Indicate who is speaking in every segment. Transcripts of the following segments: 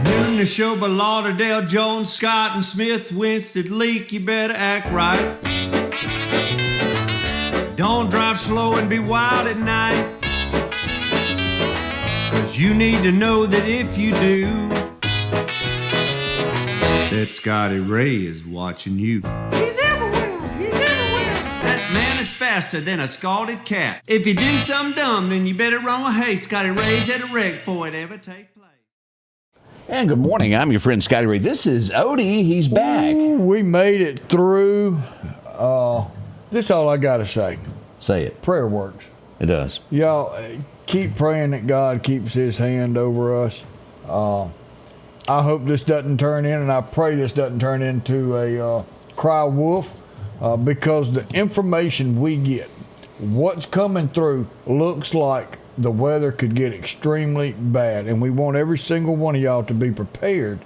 Speaker 1: Noon the show by Lauderdale, Jones, Scott, and Smith. Winston, Leak, you better act right. Don't drive slow and be wild at night. 'Cause you need to know that if you do, that Scotty Ray is watching you. He's everywhere, he's everywhere. That man is faster than a scalded cat. If you do something dumb, then you better run with haste. Scotty Ray's at a wreck before it ever takes place.
Speaker 2: And good morning. I'm your friend Scotty Ray. This is Odie. He's back.
Speaker 3: Ooh, we made it through. This is all I got to say.
Speaker 2: Say it.
Speaker 3: Prayer works.
Speaker 2: It does.
Speaker 3: Y'all keep praying that God keeps his hand over us. I hope this doesn't turn in, and I pray this doesn't turn into a cry wolf, because the information we get, what's coming through, looks like the weather could get extremely bad, and we want every single one of y'all to be prepared.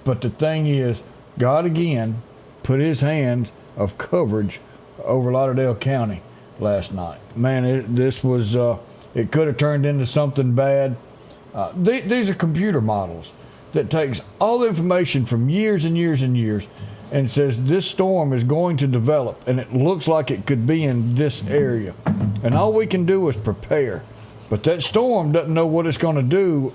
Speaker 3: But the thing is, God again put his hands of coverage over Lauderdale County last night. Man, this was, it could have turned into something bad. These are computer models that takes all the information from years and years and years and says this storm is going to develop, and it looks like it could be in this area. And all we can do is prepare. But that storm doesn't know what it's going to do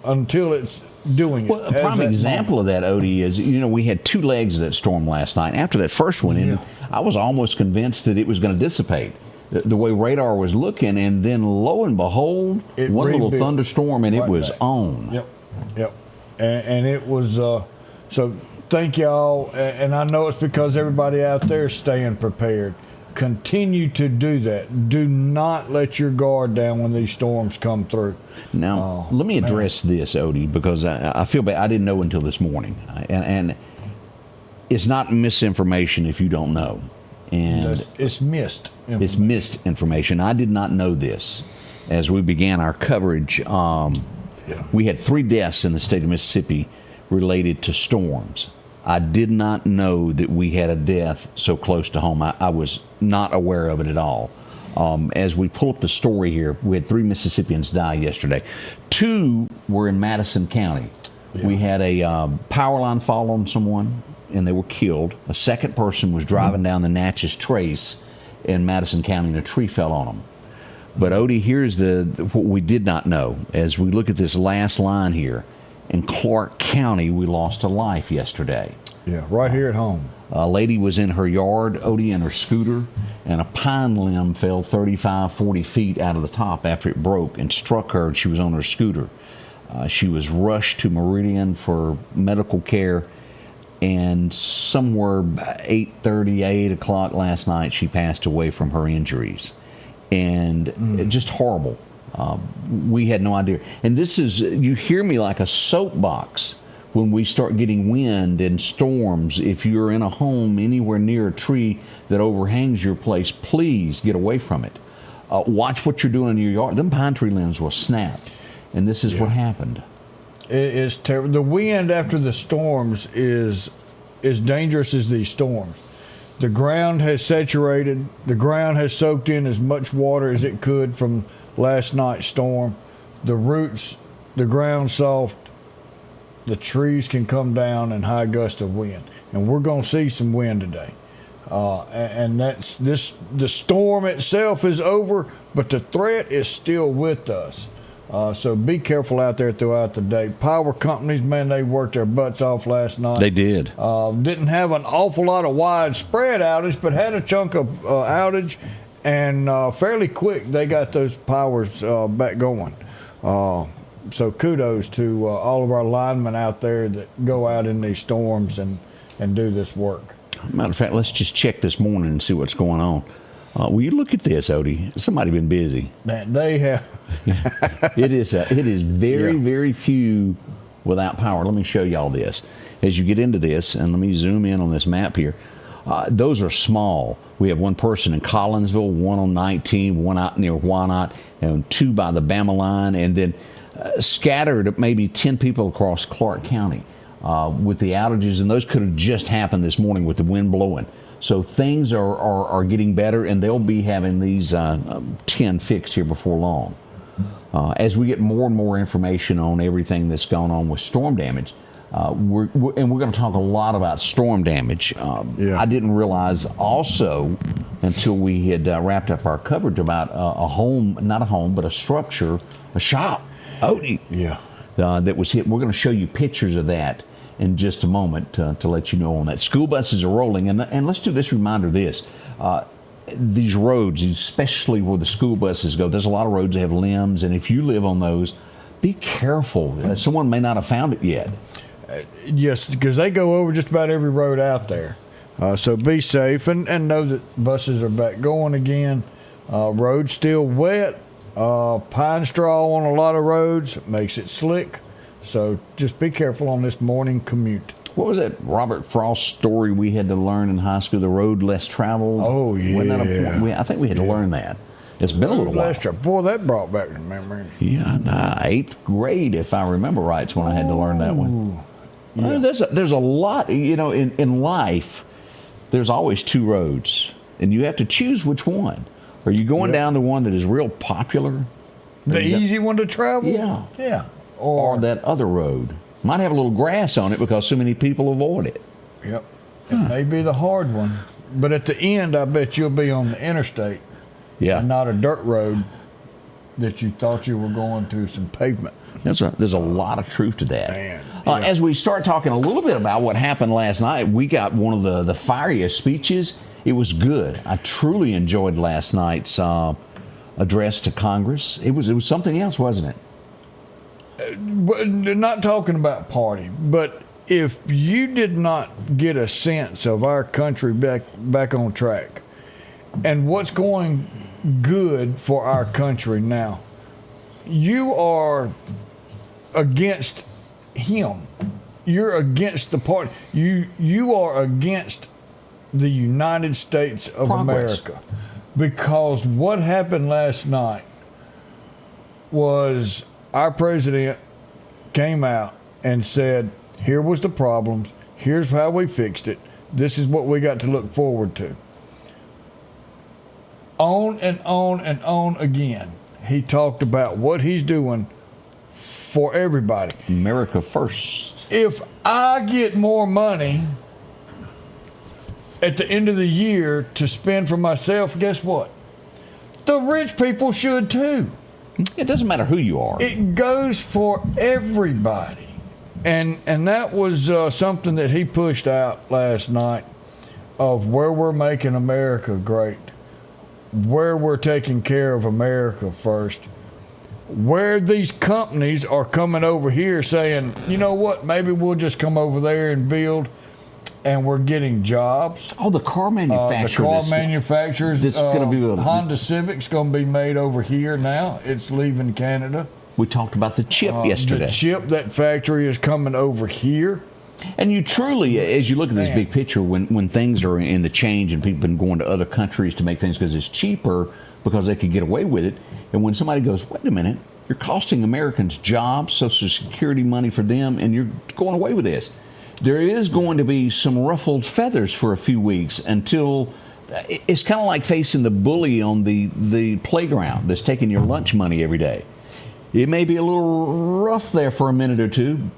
Speaker 3: until it's doing it.
Speaker 2: Well, a prime example of that, Odie, is, we had two legs of that storm last night. After that first one ended, I was almost convinced that it was going to dissipate. The way radar was looking, and then lo and behold, one little thunderstorm, and it was on.
Speaker 3: Yep. And it was, so thank y'all. And I know it's because everybody out there is staying prepared. Continue to do that. Do not let your guard down when these storms come through.
Speaker 2: Now, let me address this, Odie, because I feel bad. I didn't know until this morning. And it's not misinformation if you don't know. And
Speaker 3: it's missed information.
Speaker 2: It's missed information. I did not know this as we began our coverage. We had 3 deaths in the state of Mississippi related to storms. I did not know that we had a death so close to home. I was not aware of it at all. As we pull up the story here, we had 3 Mississippians die yesterday. 2 were in Madison County. Yeah. We had a power line fall on someone, and they were killed. A second person was driving down the Natchez Trace in Madison County, and a tree fell on them. But Odie, here's what we did not know. As we look at this last line here, in Clark County, we lost a life yesterday.
Speaker 3: Yeah, right here at home.
Speaker 2: A lady was in her yard, Odie, in her scooter, and a pine limb fell 35, 40 feet out of the top after it broke and struck her, and she was on her scooter. She was rushed to Meridian for medical care, and somewhere 8:30, 8 o'clock last night, she passed away from her injuries. And just horrible. We had no idea. And this is, you hear me like a soapbox when we start getting wind and storms. If you're in a home anywhere near a tree that overhangs your place, please get away from it. Watch what you're doing in your yard. Them pine tree limbs will snap. And this is what happened.
Speaker 3: It is terrible. The wind after the storms is as dangerous as these storms. The ground has saturated. The ground has soaked in as much water as it could from last night's storm. The roots, the ground soft. The trees can come down in high gusts of wind. And we're going to see some wind today. And that's this. The storm itself is over, but the threat is still with us. So be careful out there throughout the day. Power companies, man, they worked their butts off last night.
Speaker 2: They did.
Speaker 3: Didn't have an awful lot of widespread outage, but had a chunk of outage, and fairly quick they got those powers back going. So kudos to all of our linemen out there that go out in these storms and do this work.
Speaker 2: Matter of fact, let's just check this morning and see what's going on. Will you look at this, Odie? Somebody been busy.
Speaker 3: Man, they have.
Speaker 2: It is very few without power. Let me show y'all this. As you get into this, and let me zoom in on this map here. Those are small. We have one person in Collinsville, one on 19, one out near Wyandotte, and 2 by the Bama line, and then scattered maybe 10 people across Clark County with the outages, and those could have just happened this morning with the wind blowing. So things are getting better, and they'll be having these 10 fixed here before long. As we get more and more information on everything that's going on with storm damage, we're going to talk a lot about storm damage. I didn't realize also until we had wrapped up our coverage about a home, not a home, but a structure, a shop, that was hit. We're going to show you pictures of that in just a moment to let you know on that. School buses are rolling, and let's do this reminder this. These roads, especially where the school buses go, there's a lot of roads that have limbs, and if you live on those, be careful. Someone may not have found it yet.
Speaker 3: Yes, because they go over just about every road out there. So be safe and know that buses are back going again. Roads still wet. Pine straw on a lot of roads makes it slick. So just be careful on this morning commute.
Speaker 2: What was that Robert Frost story we had to learn in high school, the road less traveled?
Speaker 3: Oh, yeah.
Speaker 2: I think we had to learn that. It's been a little while.
Speaker 3: Boy, that brought back the memory.
Speaker 2: Yeah, 8th grade, if I remember right, is when I had to learn that one. Yeah. Well, there's a lot, in life, there's always two roads, and you have to choose which one. Are you going down the one that is real popular?
Speaker 3: The easy one to travel?
Speaker 2: Yeah.
Speaker 3: Yeah.
Speaker 2: Or that other road. Might have a little grass on it because so many people avoid it.
Speaker 3: Yep. It may be the hard one, but at the end, I bet you'll be on the interstate.
Speaker 2: Yeah.
Speaker 3: And not a dirt road that you thought you were going to some pavement.
Speaker 2: There's a lot of truth to that.
Speaker 3: Man,
Speaker 2: As we start talking a little bit about what happened last night, we got one of the fieriest speeches. It was good. I truly enjoyed last night's address to Congress. It was something else, wasn't it?
Speaker 3: Not talking about party, but if you did not get a sense of our country back on track and what's going good for our country now, you are against him. You're against the party. You are against the United States of America, because what happened last night was our president came out and said, here was the problems, here's how we fixed it, this is what we got to look forward to. On and on and on again, he talked about what he's doing for everybody.
Speaker 2: America first.
Speaker 3: If I get more money at the end of the year to spend for myself, guess what? The rich people should too.
Speaker 2: It doesn't matter who you are.
Speaker 3: It goes for everybody. And that was something that he pushed out last night, of where we're making America great, where we're taking care of America first, where these companies are coming over here saying, you know what, maybe we'll just come over there and build, and we're getting jobs.
Speaker 2: Oh, the car manufacturer.
Speaker 3: Manufacturers.
Speaker 2: This going to be
Speaker 3: Honda Civic's going to be made over here now. It's leaving Canada.
Speaker 2: We talked about the chip yesterday.
Speaker 3: The chip, that factory is coming over here.
Speaker 2: And you truly, as you look at this big picture, when things are in the change and people have been going to other countries to make things because it's cheaper, because they could get away with it, and when somebody goes, wait a minute, you're costing Americans jobs, Social Security money for them, and you're going away with this. There is going to be some ruffled feathers for a few weeks until it's kind of like facing the bully on the playground that's taking your lunch money every day. It may be a little rough there for a minute or two,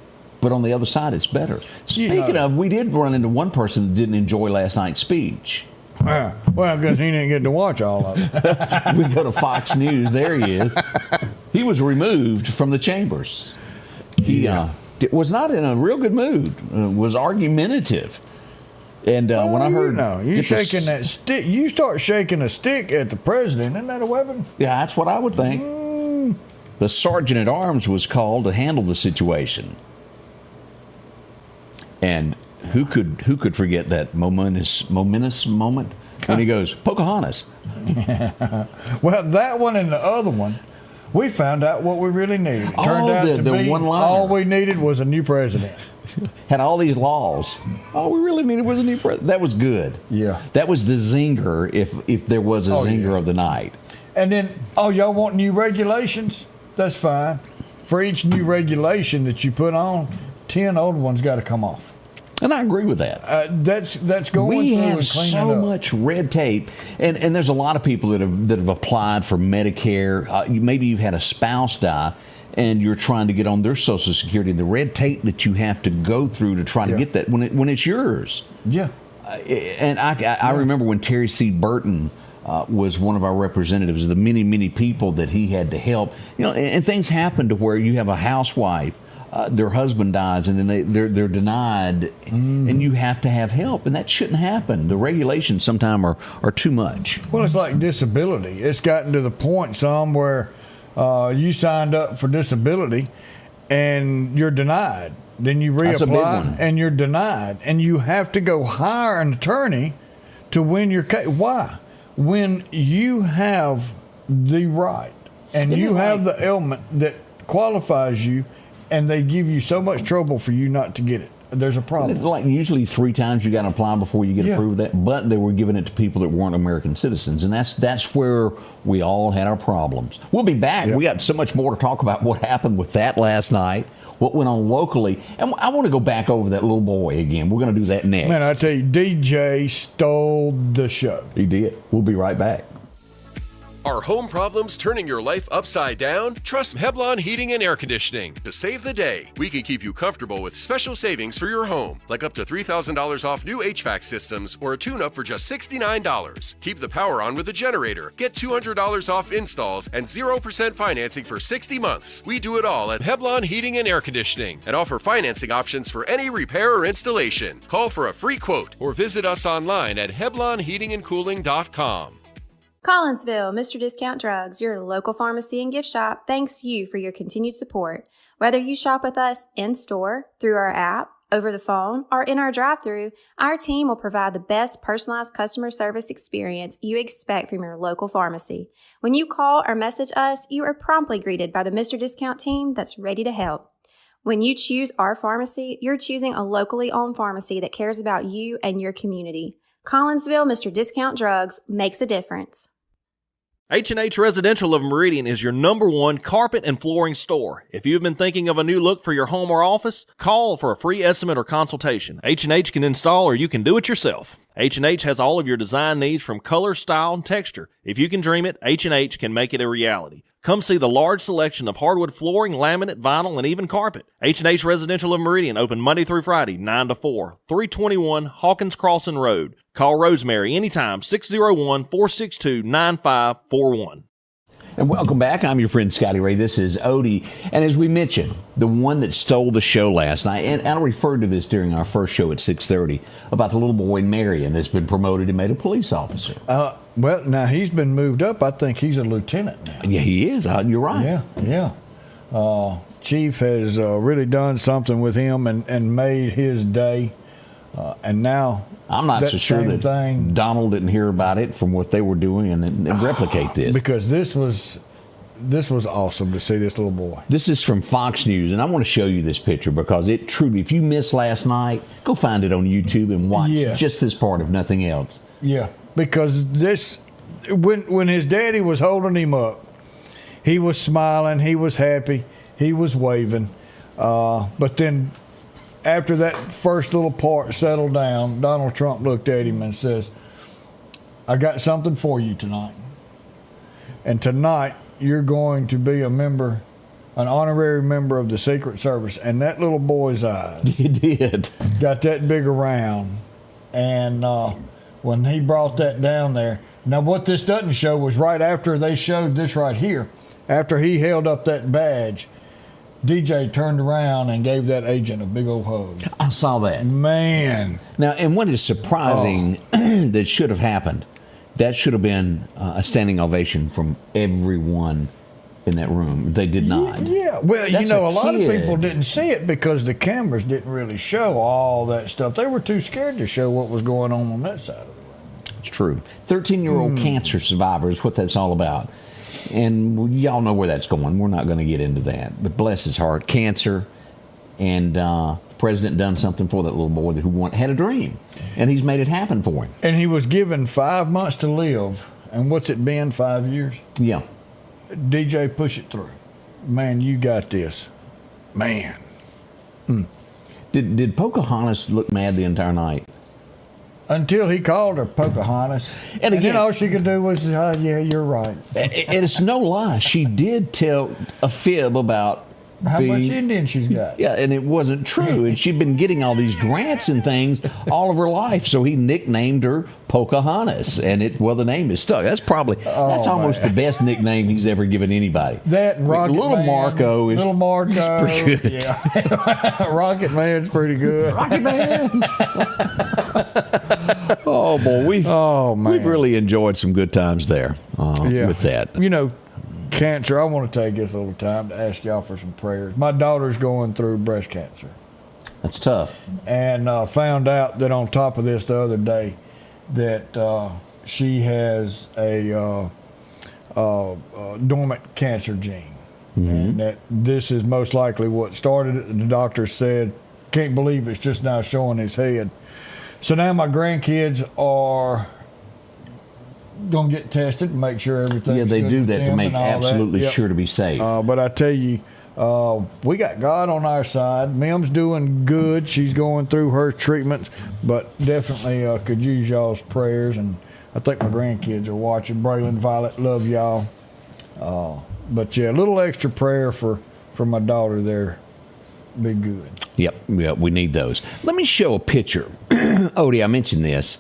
Speaker 2: but on the other side, it's better. Speaking of, we did run into one person that didn't enjoy last night's speech.
Speaker 3: Well, because he didn't get to watch all of it.
Speaker 2: We go to Fox News. There he is. He was removed from the chambers. He was not in a real good mood. Was argumentative. And when I heard,
Speaker 3: you shaking that stick, you start shaking a stick at the president. Isn't that a weapon?
Speaker 2: Yeah, that's what I would think. The sergeant at arms was called to handle the situation. And who could forget that momentous moment when he goes, Pocahontas?
Speaker 3: Well, that one and the other one, we found out what we really needed. It turned out to be all we needed was a new president.
Speaker 2: Had all these laws. All we really needed was a new president. That was good.
Speaker 3: Yeah.
Speaker 2: That was the zinger, if there was a zinger of the night.
Speaker 3: And then, y'all want new regulations? That's fine. For each new regulation that you put on, 10 old ones got to come off.
Speaker 2: And I agree with that.
Speaker 3: That's going
Speaker 2: we
Speaker 3: through
Speaker 2: have
Speaker 3: and cleaning
Speaker 2: so
Speaker 3: up.
Speaker 2: much red tape, and there's a lot of people that have applied for Medicare. Maybe you've had a spouse die, and you're trying to get on their Social Security. The red tape that you have to go through to try to get that when it's yours.
Speaker 3: Yeah.
Speaker 2: And I remember when Terry C. Burton was one of our representatives, the many people that he had to help. And things happen to where you have a housewife. Their husband dies, and then they're denied, and you have to have help, and that shouldn't happen. The regulations sometimes are too much.
Speaker 3: Well, it's like disability. It's gotten to the point where you signed up for disability, and you're denied. Then you reapply, and you're denied, and you have to go hire an attorney to win your case. Why? When you have the right, and you have the ailment that qualifies you, and they give you so much trouble for you not to get it. There's a problem.
Speaker 2: It's like usually 3 times you got to apply before you get approved of that, but they were giving it to people that weren't American citizens, and that's where we all had our problems. We'll be back. We got so much more to talk about what happened with that last night, what went on locally, and I want to go back over that little boy again. We're going to do that next.
Speaker 3: Man, I tell you, DJ stole the show.
Speaker 2: He did. We'll be right back.
Speaker 4: Are home problems turning your life upside down? Trust Heblon Heating and Air Conditioning to save the day. We can keep you comfortable with special savings for your home, like up to $3,000 off new HVAC systems or a tune-up for just $69. Keep the power on with a generator. Get $200 off installs and 0% financing for 60 months. We do it all at Heblon Heating and Air Conditioning and offer financing options for any repair or installation. Call for a free quote or visit us online at HeblonHeatingandCooling.com.
Speaker 5: Collinsville, Mr. Discount Drugs, your local pharmacy and gift shop, thanks you for your continued support. Whether you shop with us in-store, through our app, over the phone, or in our drive-thru, our team will provide the best personalized customer service experience you expect from your local pharmacy. When you call or message us, you are promptly greeted by the Mr. Discount team that's ready to help. When you choose our pharmacy, you're choosing a locally owned pharmacy that cares about you and your community. Collinsville, Mr. Discount Drugs makes a difference.
Speaker 6: H&H Residential of Meridian is your #1 carpet and flooring store. If you've been thinking of a new look for your home or office, call for a free estimate or consultation. H&H can install or you can do it yourself. H&H has all of your design needs from color, style, and texture. If you can dream it, H&H can make it a reality. Come see the large selection of hardwood flooring, laminate, vinyl, and even carpet. H&H Residential of Meridian, open Monday through Friday, 9 to 4, 321 Hawkins Crossing Road. Call Rosemary anytime, 601-462-9541.
Speaker 2: And welcome back. I'm your friend Scotty Ray. This is Odie. And as we mentioned, the one that stole the show last night, and I referred to this during our first show at 6:30, about the little boy Marion that's been promoted and made a police officer.
Speaker 3: Well, now he's been moved up. I think he's a lieutenant now.
Speaker 2: Yeah, he is. You're right.
Speaker 3: Yeah. Chief has really done something with him and made his day. And now
Speaker 2: I'm not so sure that Donald didn't hear about it from what they were doing and replicate this.
Speaker 3: Because this was awesome to see this little boy.
Speaker 2: This is from Fox News, and I want to show you this picture because it truly, if you missed last night, go find it on YouTube and watch just this part, if nothing else.
Speaker 3: Yeah, because this, when his daddy was holding him up, he was smiling, he was happy, he was waving. But then after that first little part settled down, Donald Trump looked at him and says, I got something for you tonight. And tonight, you're going to be an honorary member of the Secret Service. And that little boy's eyes.
Speaker 2: He did.
Speaker 3: Got that big around. And when he brought that down there, now what this doesn't show was right after they showed this right here, after he held up that badge, DJ turned around and gave that agent a big old hug.
Speaker 2: I saw that.
Speaker 3: Man.
Speaker 2: Now, and what is surprising that should have happened, that should have been a standing ovation from everyone in that room. They did not.
Speaker 3: Yeah. Well,
Speaker 2: That's
Speaker 3: a lot of
Speaker 2: kid.
Speaker 3: people didn't see it because the cameras didn't really show all that stuff. They were too scared to show what was going on that side of the room.
Speaker 2: It's true. 13-year-old cancer survivor is what that's all about. And y'all know where that's going. We're not going to get into that. But bless his heart, cancer, and the president done something for that little boy who had a dream, and he's made it happen for him.
Speaker 3: And he was given 5 months to live. And what's it been, 5 years?
Speaker 2: Yeah.
Speaker 3: DJ, push it through. Man, you got this. Man.
Speaker 2: Did Pocahontas look mad the entire night?
Speaker 3: Until he called her Pocahontas.
Speaker 2: And again,
Speaker 3: then all she could do was, yeah, you're right.
Speaker 2: And it's no lie. She did tell a fib about
Speaker 3: How much Indian she's got.
Speaker 2: Yeah, and it wasn't true. And she'd been getting all these grants and things all of her life. So he nicknamed her Pocahontas. And the name is stuck. That's almost the best nickname he's ever given anybody.
Speaker 3: That and Rocket
Speaker 2: Little
Speaker 3: Man.
Speaker 2: Marco is pretty good.
Speaker 3: Yeah. Rocket Man's pretty good.
Speaker 2: Rocket Man. Oh, boy. We've really enjoyed some good times there with that.
Speaker 3: You know, cancer, I want to take this little time to ask y'all for some prayers. My daughter's going through breast cancer.
Speaker 2: That's tough.
Speaker 3: And found out that on top of this the other day that she has a dormant cancer gene. Mm-hmm. And that this is most likely what started it. The doctor said, can't believe it's just now showing his head. So now my grandkids are going to get tested and make sure everything's
Speaker 2: Yeah, they
Speaker 3: good
Speaker 2: do
Speaker 3: with
Speaker 2: that to
Speaker 3: them
Speaker 2: make
Speaker 3: and all
Speaker 2: absolutely
Speaker 3: that. Yep.
Speaker 2: sure to be safe.
Speaker 3: But I tell you, we got God on our side. Mim's doing good. She's going through her treatments, but definitely could use y'all's prayers. And I think my grandkids are watching. Braylon, Violet, love y'all. But yeah, a little extra prayer for my daughter there. Be good.
Speaker 2: Yep, we need those. Let me show a picture. Odie, I mentioned this.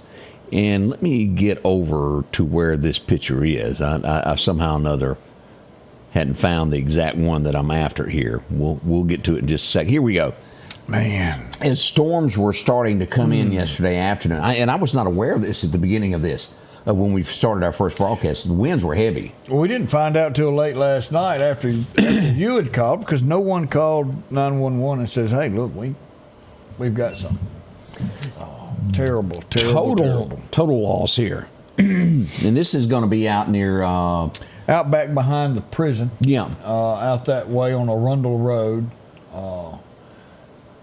Speaker 2: And let me get over to where this picture is. I somehow or another hadn't found the exact one that I'm after here. We'll get to it in just a second. Here we go.
Speaker 3: Man.
Speaker 2: As storms were starting to come in yesterday afternoon, and I was not aware of this at the beginning of this, when we started our first broadcast. The winds were heavy.
Speaker 3: Well, we didn't find out till late last night after you had called, because no one called 911 and says, hey, look, we've got something. Terrible.
Speaker 2: Total loss here. And this is going to be out near
Speaker 3: out back behind the prison.
Speaker 2: Yeah.
Speaker 3: Out that way on Arundel Road.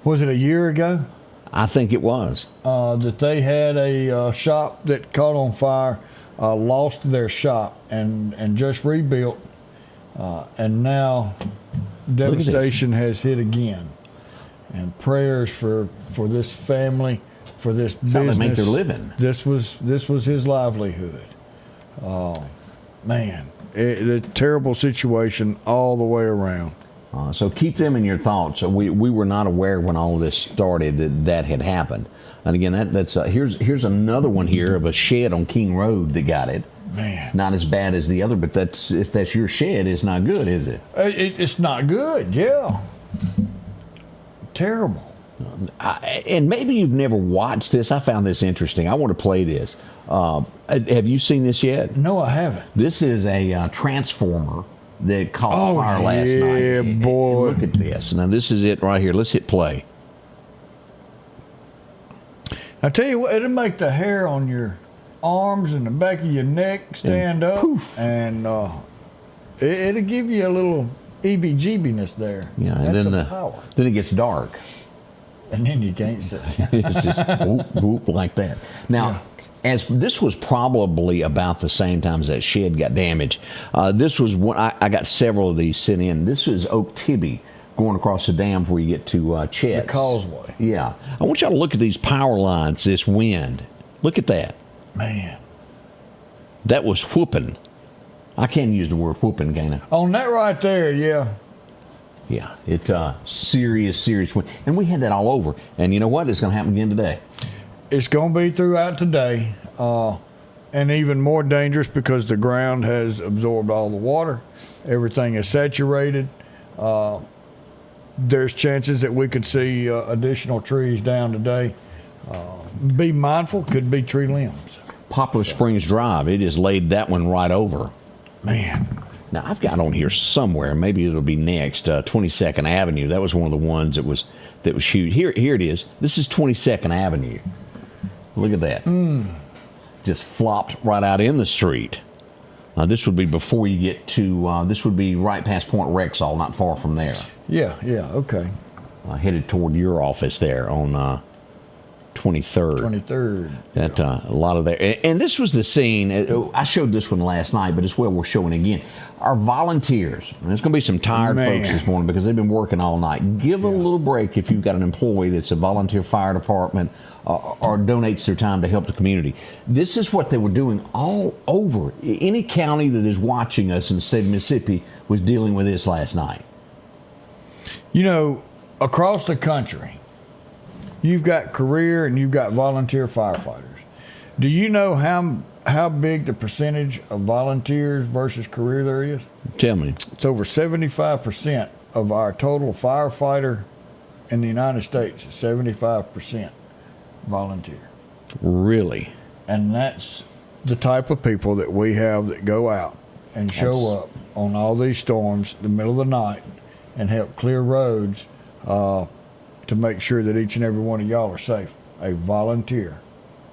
Speaker 3: Was it a year ago?
Speaker 2: I think it was.
Speaker 3: That they had a shop that caught on fire, lost their shop and just rebuilt, and now devastation has hit again. And prayers for this family. For this business,
Speaker 2: make their living.
Speaker 3: This was his livelihood. Oh, man, a terrible situation all the way around.
Speaker 2: So keep them in your thoughts. We were not aware when all of this started that had happened. And again, that's here's another one here of a shed on King Road that got it.
Speaker 3: Man,
Speaker 2: not as bad as the other, but if that's your shed, it's not good, is it?
Speaker 3: It's not good. Yeah, terrible.
Speaker 2: And maybe you've never watched this. I found this interesting. I want to play this. Have you seen this yet?
Speaker 3: No, I haven't.
Speaker 2: This is a transformer that caught fire last night.
Speaker 3: Yeah, boy.
Speaker 2: And look at this. Now, this is it right here. Let's hit play.
Speaker 3: I tell you what, it'll make the hair on your arms and the back of your neck stand up.
Speaker 2: Poof.
Speaker 3: And it'll give you a little EBGBiness there.
Speaker 2: Yeah, and
Speaker 3: That's
Speaker 2: then
Speaker 3: the power.
Speaker 2: Then it gets dark.
Speaker 3: And then you can't see.
Speaker 2: It's just whoop, whoop, like that. Now, as this was probably about the same time as that shed got damaged, this was one, I got several of these sent in. This was Oak Tibby going across the dam before you get to Chet's.
Speaker 3: The causeway.
Speaker 2: Yeah. I want y'all to look at these power lines, this wind. Look at that.
Speaker 3: Man.
Speaker 2: That was whooping. I can't use the word whooping, can I?
Speaker 3: On that right there, yeah.
Speaker 2: Yeah, it's serious wind. And we had that all over. And you know what? It's going to happen again today.
Speaker 3: It's going to be throughout today. And even more dangerous because the ground has absorbed all the water. Everything is saturated. There's chances that we could see additional trees down today. Be mindful, could be tree limbs.
Speaker 2: Poplar Springs Drive, it has laid that one right over.
Speaker 3: Man.
Speaker 2: Now, I've got on here somewhere, maybe it'll be next, 22nd Avenue. That was one of the ones that was huge. Here it is. This is 22nd Avenue. Look at that. Just flopped right out in the street. This would be before you get to, this would be right past Point Rexall, not far from there.
Speaker 3: Yeah, okay.
Speaker 2: Headed toward your office there on 23rd.
Speaker 3: 23rd.
Speaker 2: That a lot of that, and this was the scene. I showed this one last night, but it's well we're showing again. Our volunteers. And there's going to be some tired folks this morning because they've been working all night. Give a little break if you've got an employee that's a volunteer fire department or donates their time to help the community. This is what they were doing all over. Any county that is watching us in the state of Mississippi was dealing with this last night.
Speaker 3: You know, across the country, you've got career and you've got volunteer firefighters. Do you know how big the percentage of volunteers versus career there is?
Speaker 2: Tell me.
Speaker 3: It's over 75% of our total firefighter in the United States is 75% volunteer.
Speaker 2: Really?
Speaker 3: And that's the type of people that we have that go out and show up on all these storms in the middle of the night and help clear roads to make sure that each and every one of y'all are safe. A volunteer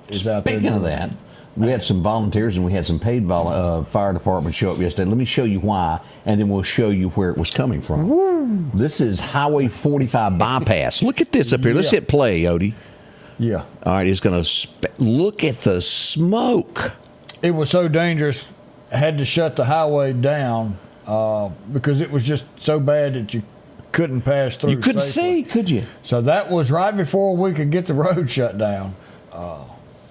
Speaker 3: is out there.
Speaker 2: Speaking of that, we had some volunteers and we had some paid fire department show up yesterday. Let me show you why, and then we'll show you where it was coming from. Woo. This is Highway 45 bypass. Look at this up here. Let's hit play, Odie.
Speaker 3: Yeah.
Speaker 2: All right, it's going to look at the smoke.
Speaker 3: It was so dangerous, I had to shut the highway down because it was just so bad that you couldn't pass through.
Speaker 2: You couldn't
Speaker 3: safely.
Speaker 2: see, could you?
Speaker 3: So that was right before we could get the road shut down.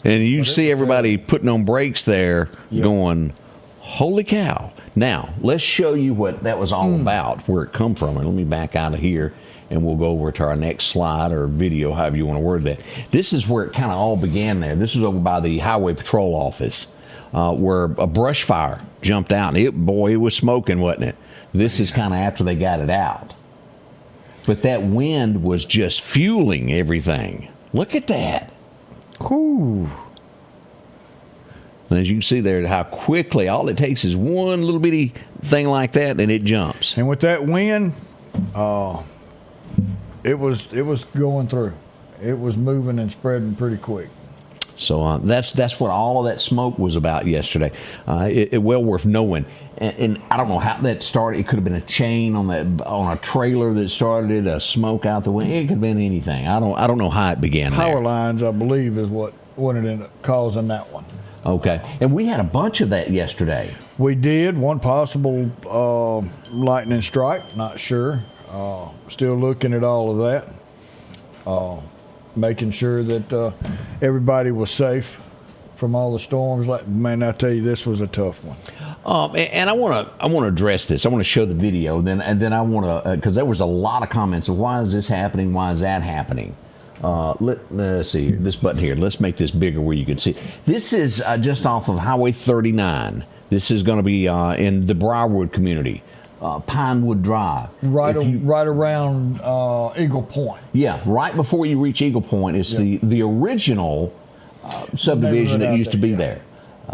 Speaker 2: And you see everybody putting on brakes there going, holy cow. Now, let's show you what that was all about, where it come from. And let me back out of here, and we'll go over to our next slide or video, however you want to word that. This is where it kind of all began there. This was over by the Highway Patrol office, where a brush fire jumped out. And it was smoking, wasn't it? This is kind of after they got it out. But that wind was just fueling everything. Look at that.
Speaker 3: Whew.
Speaker 2: And as you can see there, how quickly, all it takes is one little bitty thing like that, and it jumps.
Speaker 3: And with that wind, it was going through. It was moving and spreading pretty quick.
Speaker 2: So that's what all of that smoke was about yesterday. It well worth knowing. And I don't know how that started. It could have been a chain on a trailer that started it, a smoke out the window. It could have been anything. I don't know how it began.
Speaker 3: Power lines, I believe, is what it ended up causing that one.
Speaker 2: Okay, and we had a bunch of that yesterday.
Speaker 3: We did. One possible lightning strike. Not sure. Still looking at all of that. Making sure that everybody was safe from all the storms. Man, I tell you, this was a tough one.
Speaker 2: And I want to address this. I want to show the video, and then I want to, because there was a lot of comments of why is this happening, why is that happening. Let's see here, this button here. Let's make this bigger where you can see. This is just off of Highway 39. This is going to be in the Briarwood community. Pinewood Drive.
Speaker 3: Right around Eagle Point.
Speaker 2: Yeah, right before you reach Eagle Point is the original subdivision that used to be there.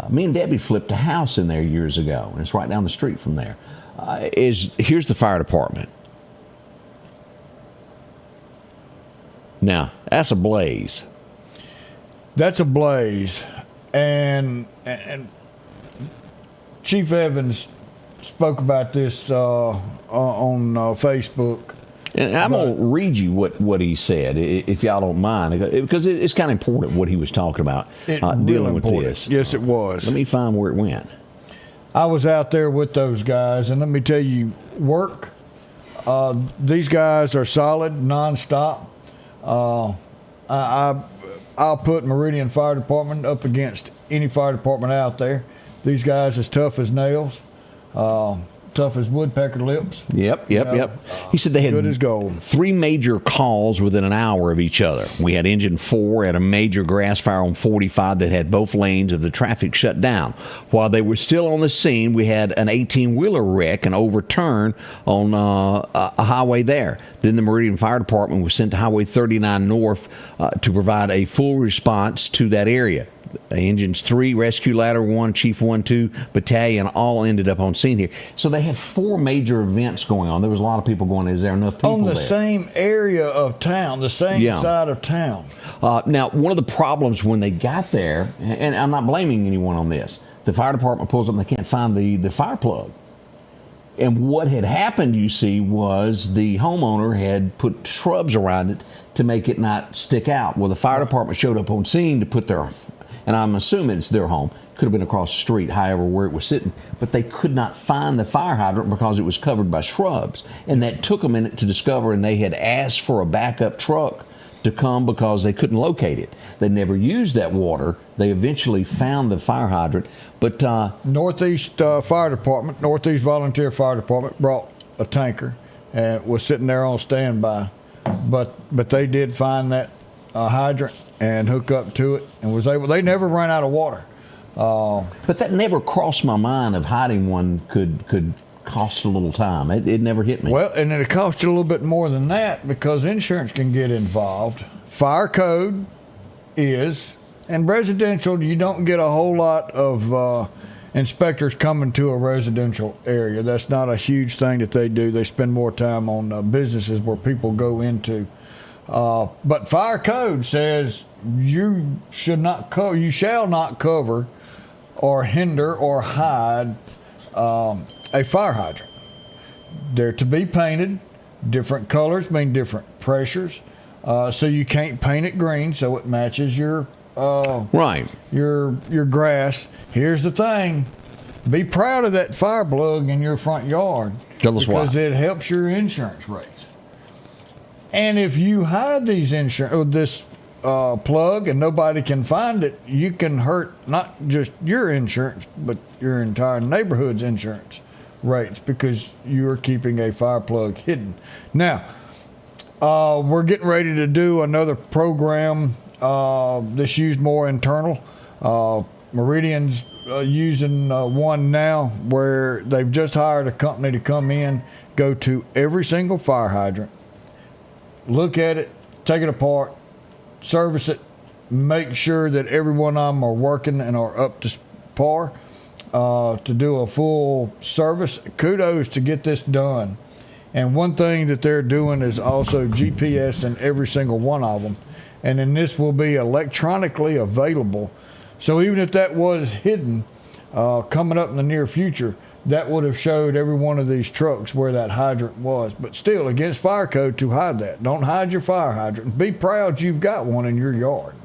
Speaker 2: Me and Debbie flipped a house in there years ago, and it's right down the street from there. Here's the fire department. Now, that's a blaze.
Speaker 3: That's a blaze. And Chief Evans spoke about this on Facebook.
Speaker 2: And I'm going to read you what he said, if y'all don't mind, because it's kind of important what he was talking about dealing with this.
Speaker 3: Yes, it was.
Speaker 2: Let me find where it went.
Speaker 3: I was out there with those guys, and let me tell you, these guys are solid, nonstop. I'll put Meridian Fire Department up against any fire department out there. These guys as tough as nails. Tough as woodpecker lips.
Speaker 2: Yep. He said they had
Speaker 3: good as gold.
Speaker 2: 3 major calls within an hour of each other. We had Engine 4 at a major grass fire on 45 that had both lanes of the traffic shut down. While they were still on the scene, we had an 18-wheeler wreck and overturn on a highway there. Then the Meridian Fire Department was sent to Highway 39 North to provide a full response to that area. Engines 3, Rescue Ladder 1, Chief 1, 2, Battalion all ended up on scene here. So they had 4 major events going on. There was a lot of people going, is there enough people
Speaker 3: on the
Speaker 2: there?
Speaker 3: Same area of town, the same side of town.
Speaker 2: Now, one of the problems when they got there, and I'm not blaming anyone on this, the fire department pulls up and they can't find the fire plug. And what had happened, you see, was the homeowner had put shrubs around it to make it not stick out. Well, the fire department showed up on scene to put their, and I'm assuming it's their home, could have been across the street, however, where it was sitting, but they could not find the fire hydrant because it was covered by shrubs. And that took a minute to discover, and they had asked for a backup truck to come because they couldn't locate it. They never used that water. They eventually found the fire hydrant, but
Speaker 3: Northeast Fire Department, Northeast Volunteer Fire Department brought a tanker and was sitting there on standby. But they did find that hydrant and hook up to it and was able. They never ran out of water.
Speaker 2: But that never crossed my mind of hiding one could cost a little time. It never hit me.
Speaker 3: Well, and it cost you a little bit more than that because insurance can get involved. Fire code is, and residential, you don't get a whole lot of inspectors coming to a residential area. That's not a huge thing that they do. They spend more time on businesses where people go into. But fire code says you shall not cover or hinder or hide a fire hydrant. They're to be painted. Different colors mean different pressures. So you can't paint it green so it matches your
Speaker 2: right.
Speaker 3: Your grass. Here's the thing. Be proud of that fire plug in your front yard.
Speaker 2: Tell us why.
Speaker 3: Because it helps your insurance rates. And if you hide this plug and nobody can find it, you can hurt not just your insurance, but your entire neighborhood's insurance rates because you are keeping a fire plug hidden. Now, we're getting ready to do another program that's used more internal. Meridian's using one now where they've just hired a company to come in, go to every single fire hydrant, look at it, take it apart, service it, make sure that every one of them are working and are up to par to do a full service. Kudos to get this done. And one thing that they're doing is also GPS in every single one of them. And then this will be electronically available. So even if that was hidden coming up in the near future, that would have showed every one of these trucks where that hydrant was. But still, against fire code to hide that. Don't hide your fire hydrant. Be proud you've got one in your yard.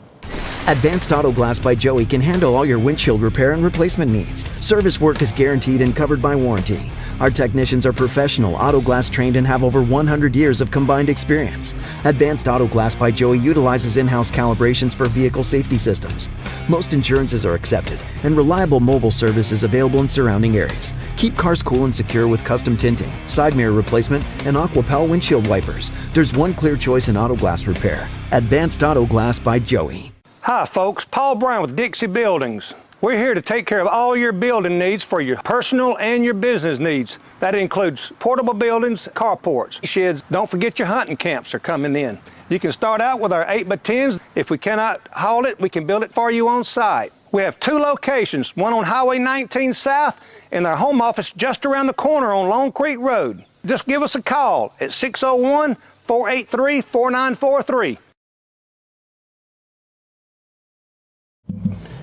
Speaker 7: Advanced Auto Glass by Joey can handle all your windshield repair and replacement needs. Service work is guaranteed and covered by warranty. Our technicians are professional, auto glass trained, and have over 100 years of combined experience. Advanced Auto Glass by Joey utilizes in-house calibrations for vehicle safety systems. Most insurances are accepted, and reliable mobile service is available in surrounding areas. Keep cars cool and secure with custom tinting, side mirror replacement, and AquaPal windshield wipers. There's one clear choice in auto glass repair. Advanced Auto Glass by Joey.
Speaker 8: Hi folks, Paul Brown with Dixie Buildings. We're here to take care of all your building needs for your personal and your business needs. That includes portable buildings, carports, sheds. Don't forget your hunting camps are coming in. You can start out with our 8x10s. If we cannot haul it, we can build it for you on site. We have two locations, one on Highway 19 South and our home office just around the corner on Long Creek Road. Just give us a call at 601-483-4943.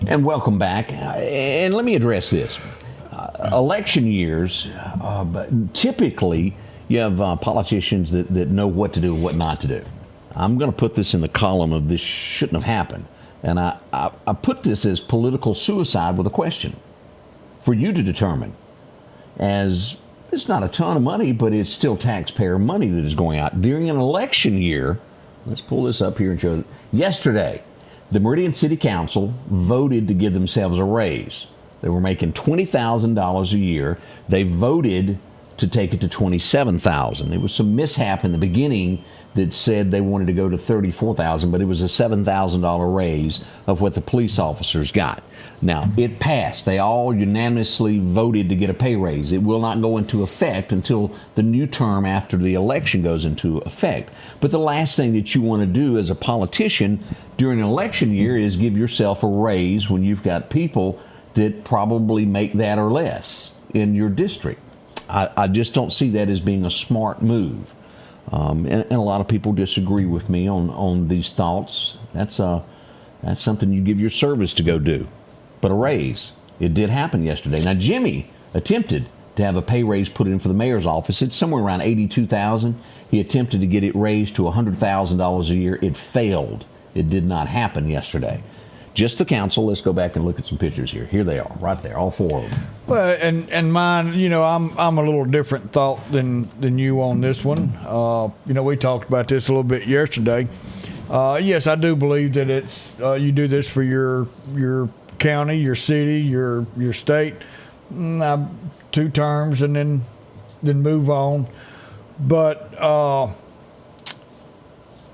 Speaker 2: And welcome back. And let me address this. Election years, typically you have politicians that know what to do and what not to do. I'm going to put this in the column of this shouldn't have happened. And I put this as political suicide with a question for you to determine. As it's not a ton of money, but it's still taxpayer money that is going out during an election year. Let's pull this up here and show it. Yesterday, the Meridian City Council voted to give themselves a raise. They were making $20,000 a year. They voted to take it to $27,000. There was some mishap in the beginning that said they wanted to go to $34,000, but it was a $7,000 raise of what the police officers got. Now, it passed. They all unanimously voted to get a pay raise. It will not go into effect until the new term after the election goes into effect. But the last thing that you want to do as a politician during an election year is give yourself a raise when you've got people that probably make that or less in your district. I just don't see that as being a smart move. And a lot of people disagree with me on these thoughts. That's something you give your service to go do. But a raise, it did happen yesterday. Now, Jimmy attempted to have a pay raise put in for the mayor's office. It's somewhere around $82,000. He attempted to get it raised to $100,000 a year. It failed. It did not happen yesterday. Just the council. Let's go back and look at some pictures here. Here they are, right there, all four of them.
Speaker 3: Well, and mine, I'm a little different thought than you on this one. We talked about this a little bit yesterday. Yes, I do believe that it's you do this for your county, your city, your state, 2 terms, and then move on. But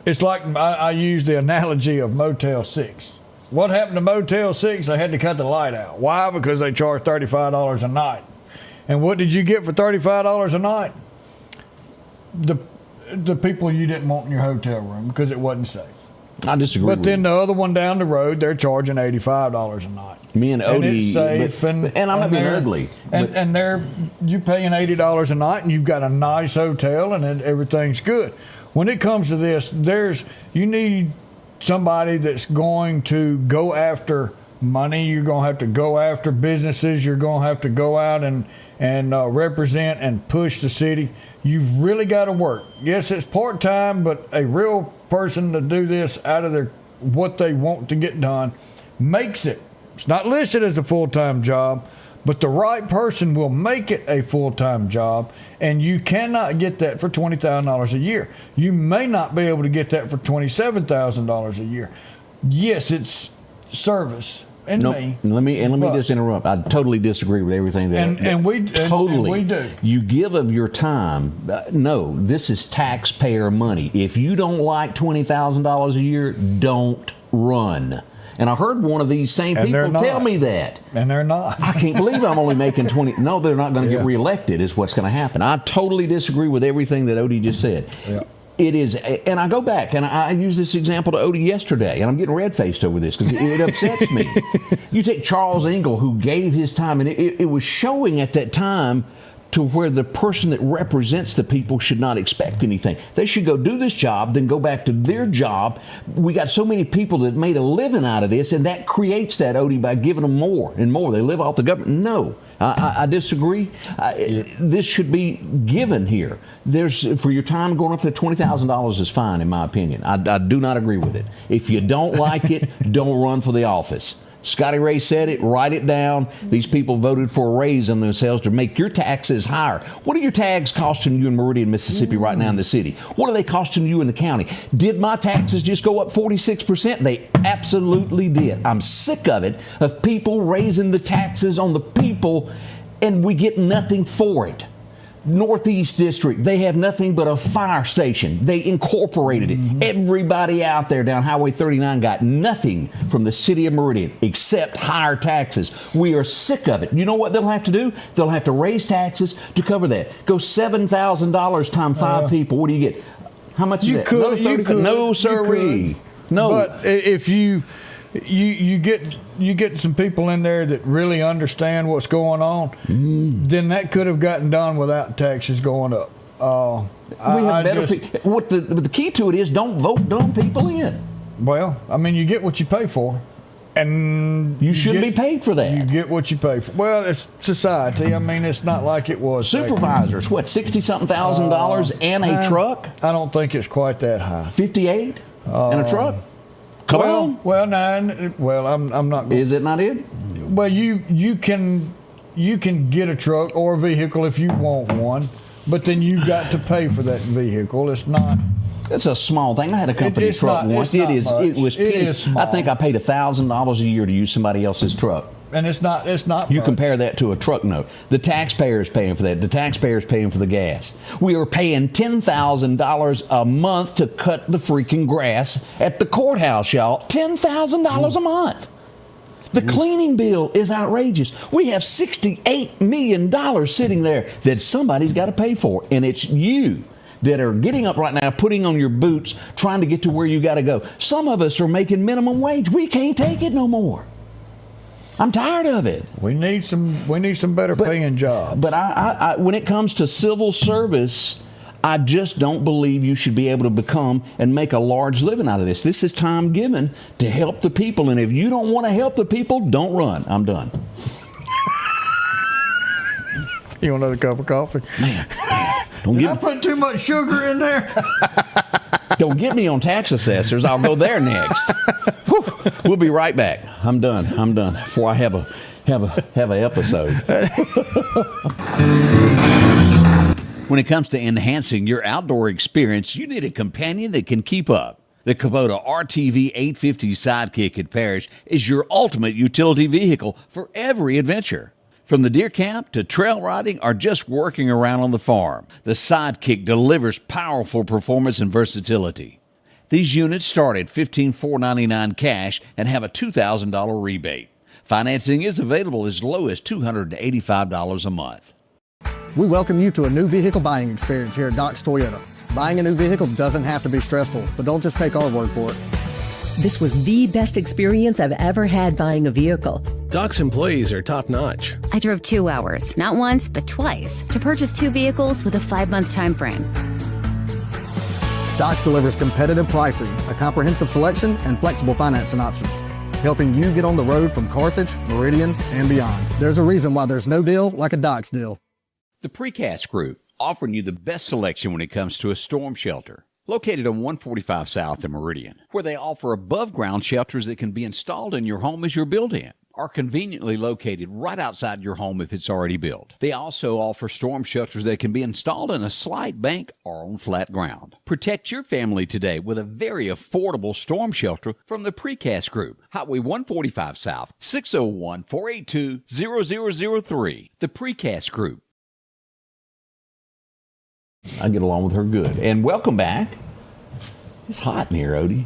Speaker 3: it's like I use the analogy of Motel 6. What happened to Motel 6? They had to cut the light out. Why? Because they charged $35 a night. And what did you get for $35 a night? The people you didn't want in your hotel room because it wasn't safe.
Speaker 2: I disagree.
Speaker 3: But then the other one down the road, they're charging $85 a night.
Speaker 2: Me and Odie,
Speaker 3: and it's safe, and
Speaker 2: I'm not being ugly.
Speaker 3: And you paying $80 a night, and you've got a nice hotel, and everything's good. When it comes to this, you need somebody that's going to go after money. You're going to have to go after businesses. You're going to have to go out and represent and push the city. You've really got to work. Yes, it's part-time, but a real person to do this out of what they want to get done makes it. It's not listed as a full-time job, but the right person will make it a full-time job, and you cannot get that for $20,000 a year. You may not be able to get that for $27,000 a year. Yes, it's service. And
Speaker 2: let me just interrupt. I totally disagree with everything that
Speaker 3: we do.
Speaker 2: You give of your time. No, this is taxpayer money. If you don't like $20,000 a year, don't run. And I heard one of these same people tell me that.
Speaker 3: And they're not.
Speaker 2: I can't believe I'm only making 20. No, they're not going to get reelected is what's going to happen. I totally disagree with everything that Odie just said. Yeah. It is, and I go back, and I use this example to Odie yesterday, and I'm getting red-faced over this because it upsets me. You take Charles Engle, who gave his time, and it was showing at that time to where the person that represents the people should not expect anything. They should go do this job, then go back to their job. We got so many people that made a living out of this, and that creates that, Odie, by giving them more and more. They live off the government. No, I disagree. This should be given here. For your time going up to $20,000 is fine, in my opinion. I do not agree with it. If you don't like it, don't run for the office. Scotty Ray said it. Write it down. These people voted for a raise on themselves to make your taxes higher. What are your tags costing you in Meridian, Mississippi right now in the city? What are they costing you in the county? Did my taxes just go up 46%? They absolutely did. I'm sick of it, of people raising the taxes on the people, and we get nothing for it. Northeast District, they have nothing but a fire station. They incorporated it. Everybody out there down Highway 39 got nothing from the city of Meridian except higher taxes. We are sick of it. You know what they'll have to do? They'll have to raise taxes to cover that. Go $7,000 times 5 people. What do you get? How much is that?
Speaker 3: You could.
Speaker 2: No, sirree. No.
Speaker 3: But if you get some people in there that really understand what's going on, then that could have gotten done without taxes going up.
Speaker 2: We have better people. The key to it is don't vote dumb people in.
Speaker 3: Well, I mean, you get what you pay for. And
Speaker 2: you shouldn't be paid for that.
Speaker 3: You get what you pay for. Well, it's society. I mean, it's not like it was.
Speaker 2: Supervisors, what, $60-something thousand and a truck?
Speaker 3: I don't think it's quite that high.
Speaker 2: 58 and a truck? Come on.
Speaker 3: Well, I'm not.
Speaker 2: Is it not it?
Speaker 3: Well, you can get a truck or a vehicle if you want one, but then you've got to pay for that vehicle. It's not.
Speaker 2: It's a small thing. I had a company truck once. It was small. I think I paid $1,000 a year to use somebody else's truck.
Speaker 3: And it's not.
Speaker 2: You
Speaker 3: much.
Speaker 2: compare that to a truck note. The taxpayer is paying for that. The taxpayer is paying for the gas. We are paying $10,000 a month to cut the freaking grass at the courthouse, y'all. $10,000 a month. The cleaning bill is outrageous. We have $68 million sitting there that somebody's got to pay for, and it's you that are getting up right now, putting on your boots, trying to get to where you got to go. Some of us are making minimum wage. We can't take it no more. I'm tired of it.
Speaker 3: We need some better paying jobs.
Speaker 2: But I when it comes to civil service, I just don't believe you should be able to become and make a large living out of this. This is time given to help the people. And if you don't want to help the people, don't run. I'm done.
Speaker 3: You want another cup of coffee?
Speaker 2: Man,
Speaker 3: Did I put too much sugar in there?
Speaker 2: don't get me on tax assessors. I'll go there next. Whew. We'll be right back. I'm done before I have a episode. When it comes to enhancing your outdoor experience, you need a companion that can keep up. The Kubota RTV 850 Sidekick at Parrish is your ultimate utility vehicle for every adventure. From the deer camp to trail riding or just working around on the farm, the Sidekick delivers powerful performance and versatility. These units start at $15,499 cash and have a $2,000 rebate. Financing is available as low as $285 a month.
Speaker 9: We welcome you to a new vehicle buying experience here at Doc's Toyota. Buying a new vehicle doesn't have to be stressful, but don't just take our word for it.
Speaker 10: This was the best experience I've ever had buying a vehicle.
Speaker 11: Doc's employees are top-notch.
Speaker 12: I drove 2 hours, not once, but twice, to purchase 2 vehicles with a 5-month time frame.
Speaker 9: Doc's delivers competitive pricing, a comprehensive selection, and flexible financing options, helping you get on the road from Carthage, Meridian, and beyond. There's a reason why there's no deal like a Doc's deal.
Speaker 2: The Precast Group, offering you the best selection when it comes to a storm shelter. Located on 145 South in Marion, where they offer above-ground shelters that can be installed in your home as you're built-in, or conveniently located right outside your home if it's already built. They also offer storm shelters that can be installed in a slight bank or on flat ground. Protect your family today with a very affordable storm shelter from the Precast Group. Highway 145 South, 601-482-0003. The Precast Group. I get along with her good. And welcome back. It's hot in here, Odie.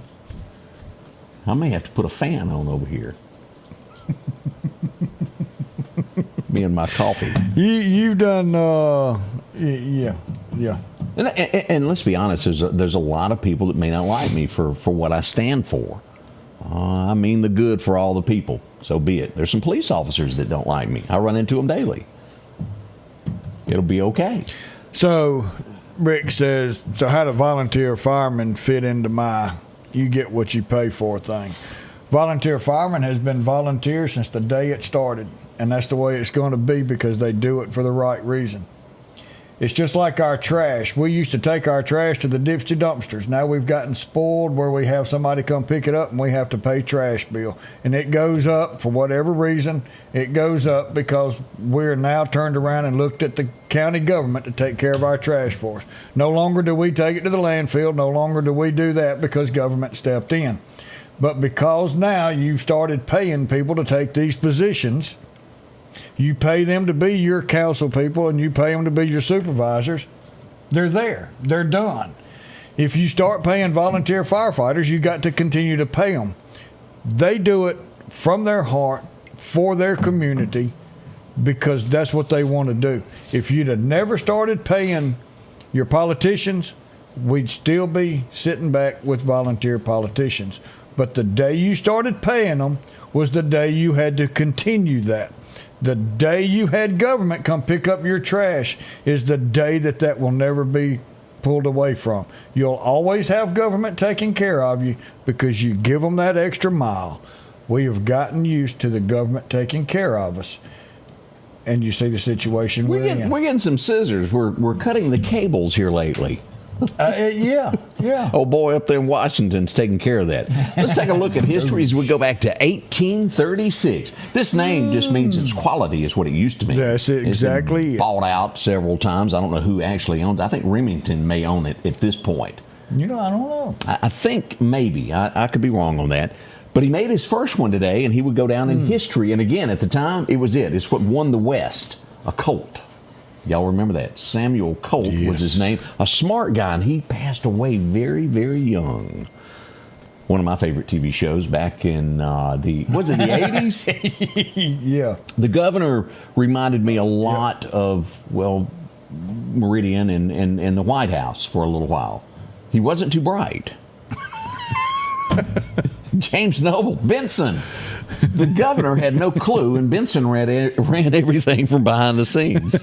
Speaker 2: I may have to put a fan on over here. Me and my coffee.
Speaker 3: You've done, yeah.
Speaker 2: And let's be honest, there's a lot of people that may not like me for what I stand for. I mean the good for all the people. So be it. There's some police officers that don't like me. I run into them daily. It'll be okay.
Speaker 3: So, Rick says, so how do volunteer firemen fit into my you get what you pay for thing? Volunteer fireman has been volunteer since the day it started, and that's the way it's going to be because they do it for the right reason. It's just like our trash. We used to take our trash to the Dipsy dumpsters. Now we've gotten spoiled where we have somebody come pick it up and we have to pay trash bill. And it goes up for whatever reason. It goes up because we're now turned around and looked at the county government to take care of our trash for us. No longer do we take it to the landfill. No longer do we do that because government stepped in. But because now you've started paying people to take these positions, you pay them to be your council people and you pay them to be your supervisors, they're there. They're done. If you start paying volunteer firefighters, you got to continue to pay them. They do it from their heart for their community because that's what they want to do. If you'd have never started paying your politicians, we'd still be sitting back with volunteer politicians. But the day you started paying them was the day you had to continue that. The day you had government come pick up your trash is the day that will never be pulled away from. You'll always have government taking care of you because you give them that extra mile. We have gotten used to the government taking care of us. And you see the situation we're in.
Speaker 2: We're getting some scissors. We're cutting the cables here lately.
Speaker 3: Yeah.
Speaker 2: Oh, boy, up there in Washington's taking care of that. Let's take a look at history as we go back to 1836. This name just means its quality is what it used to mean.
Speaker 3: That's exactly
Speaker 2: it. Bought out several times. I don't know who actually owned it. I think Remington may own it at this point.
Speaker 3: I don't know.
Speaker 2: I think maybe. I could be wrong on that. But he made his first one today, and he would go down in history. And again, at the time, it was it. It's what won the West, a Colt. Y'all remember that? Samuel Colt was his name. A smart guy, and he passed away very, very young. One of my favorite TV shows back in the 80s?
Speaker 3: Yeah.
Speaker 2: The Governor reminded me a lot of, Meridian and the White House for a little while. He wasn't too bright. James Noble, Benson. The governor had no clue, and Benson ran everything from behind the scenes.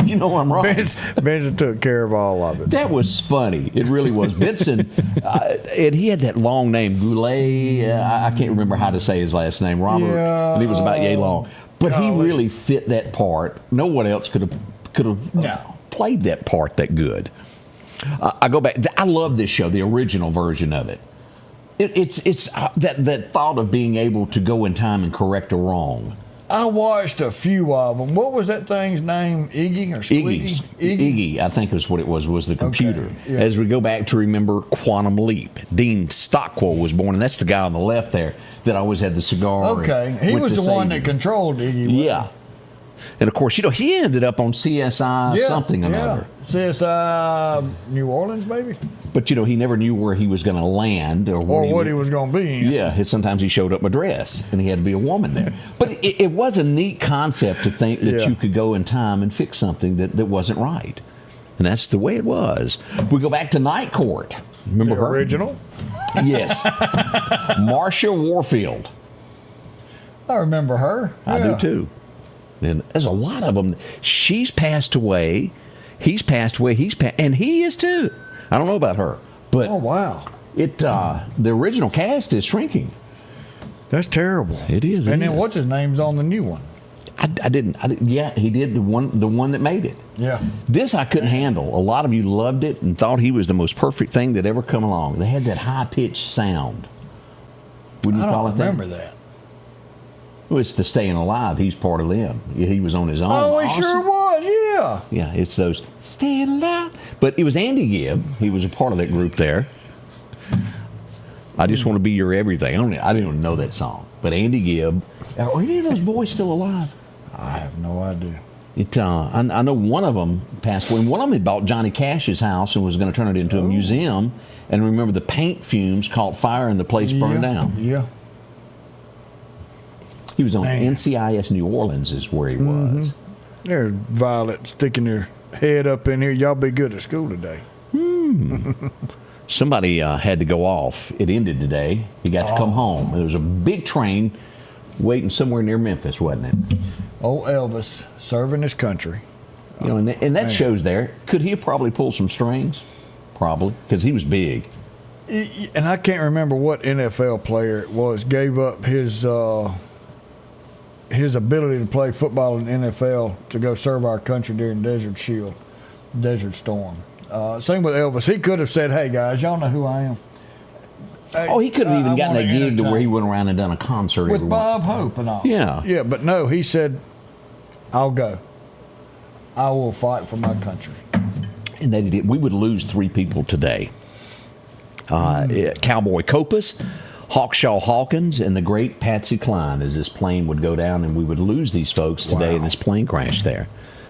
Speaker 2: You know I'm right.
Speaker 3: Benson took care of all of it.
Speaker 2: That was funny. It really was. Benson, and he had that long name, Goulet. I can't remember how to say his last name, Robert.
Speaker 3: Yeah,
Speaker 2: and he was about yay long. But he really fit that part. No one else could have played that part that good. I go back. I love this show, the original version of it. It's that thought of being able to go in time and correct a wrong.
Speaker 3: I watched a few of them. What was that thing's name? Iggy or Squeaky?
Speaker 2: Iggy, I think was what it was the computer.
Speaker 3: Okay, yeah.
Speaker 2: As we go back to remember Quantum Leap, Dean Stockwell was born, and that's the guy on the left there that always had the cigar.
Speaker 3: Okay, he was the one that controlled Iggy.
Speaker 2: Yeah. And of course, he ended up on CSI something or another.
Speaker 3: CSI New Orleans, maybe?
Speaker 2: But, he never knew where he was going to land. Or
Speaker 3: what he was going to be in.
Speaker 2: Yeah, sometimes he showed up in a dress, and he had to be a woman there. But it was a neat concept to think that you could go in time and fix something that wasn't right. And that's the way it was. We go back to Night Court. Remember her?
Speaker 3: Original?
Speaker 2: Yes. Marcia Warfield.
Speaker 3: I remember her.
Speaker 2: I do, too. And there's a lot of them. She's passed away. He's passed away. And he is too. I don't know about her, but
Speaker 3: wow,
Speaker 2: the original cast is shrinking.
Speaker 3: That's terrible.
Speaker 2: It is.
Speaker 3: And then what's his name's on the new one?
Speaker 2: I didn't. Yeah, he did the one that made it.
Speaker 3: Yeah.
Speaker 2: This I couldn't handle. A lot of you loved it and thought he was the most perfect thing that ever come along. They had that high pitched sound. Wouldn't you call it that?
Speaker 3: I don't remember that.
Speaker 2: Well, it's the Staying Alive. He's part of them. He was on his own.
Speaker 3: Oh, he sure was, yeah.
Speaker 2: Yeah, it's those Staying Alive. But it was Andy Gibb. He was a part of that group there. I Just Want to Be Your Everything. I didn't even know that song. But Andy Gibb. Are any of those boys still alive?
Speaker 3: I have no idea.
Speaker 2: I know one of them passed away. One of them had bought Johnny Cash's house and was going to turn it into a museum. And remember, the paint fumes caught fire and the place burned down.
Speaker 3: Yeah.
Speaker 2: He was on NCIS New Orleans is where he was.
Speaker 3: There's Violet sticking her head up in here. Y'all be good at school today.
Speaker 2: Somebody had to go off. It ended today. He got to come home. There was a big train waiting somewhere near Memphis, wasn't it?
Speaker 3: Old Elvis serving his country.
Speaker 2: And that shows there. Could he have probably pulled some strings? Probably, because he was big.
Speaker 3: And I can't remember what NFL player it was gave up his ability to play football in the NFL to go serve our country during Desert Storm. Same with Elvis. He could have said, "Hey guys, y'all know who I am." Hey,
Speaker 2: he could have even gotten that gig to where he went around and done a concert
Speaker 3: with Bob Hope and all.
Speaker 2: Yeah,
Speaker 3: but no, he said, "I'll go. I will fight for my country."
Speaker 2: And they did. We would lose 3 people today. Cowboy Copas, Hawkshaw Hawkins, and the great Patsy Cline, as this plane would go down, and we would lose these folks today in this plane crash there.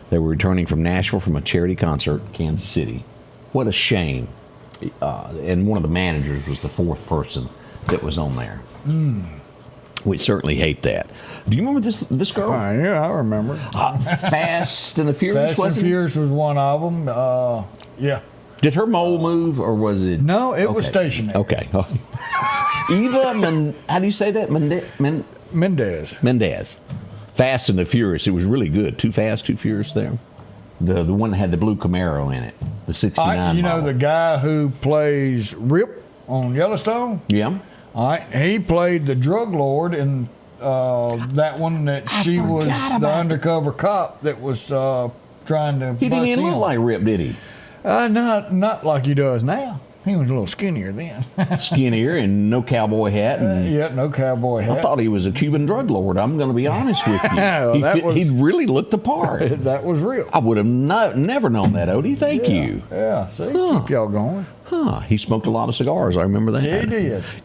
Speaker 2: They were returning from Nashville from a charity concert in Kansas City. What a shame. And one of the managers was the 4th person that was on there. We certainly hate that. Do you remember this girl?
Speaker 3: Yeah, I remember.
Speaker 2: Fast and the Furious,
Speaker 3: Fast and Furious was one of them. Yeah.
Speaker 2: Did her mole move, or was it?
Speaker 3: No, it was stationary.
Speaker 2: Okay. Eva, how do you say that? Mendez. Fast and the Furious. It was really good. Too Fast, Too Furious there. The one that had the blue Camaro in it. The 69 model.
Speaker 3: The guy who plays Rip on Yellowstone?
Speaker 2: Yeah.
Speaker 3: All right. He played the drug lord in that one that she was the undercover cop that was trying to
Speaker 2: He didn't even look like Rip, did he?
Speaker 3: Not like he does now. He was a little skinnier then.
Speaker 2: Skinnier and no cowboy hat.
Speaker 3: No cowboy hat.
Speaker 2: I thought he was a Cuban drug lord. I'm going to be honest with you. He really looked the part.
Speaker 3: That was real.
Speaker 2: I would have never known that, Odie. Thank you.
Speaker 3: Yeah, see? Keep y'all going.
Speaker 2: He smoked a lot of cigars. I remember that.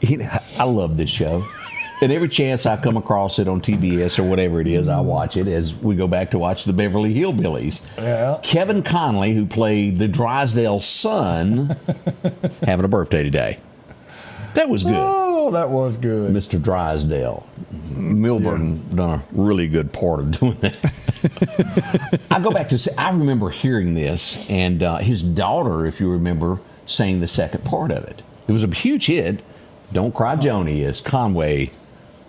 Speaker 3: He did.
Speaker 2: I love this show. And every chance I come across it on TBS or whatever it is, I watch it as we go back to watch the Beverly Hillbillies.
Speaker 3: Yeah.
Speaker 2: Kevin Conley, who played the Drysdale son, having a birthday today. That was good.
Speaker 3: Oh, that was good.
Speaker 2: Mr. Drysdale. Milburn done a really good part of doing that. I go back to, I remember hearing this, and his daughter, if you remember, sang the second part of it. It was a huge hit. Don't Cry Joni, as Conway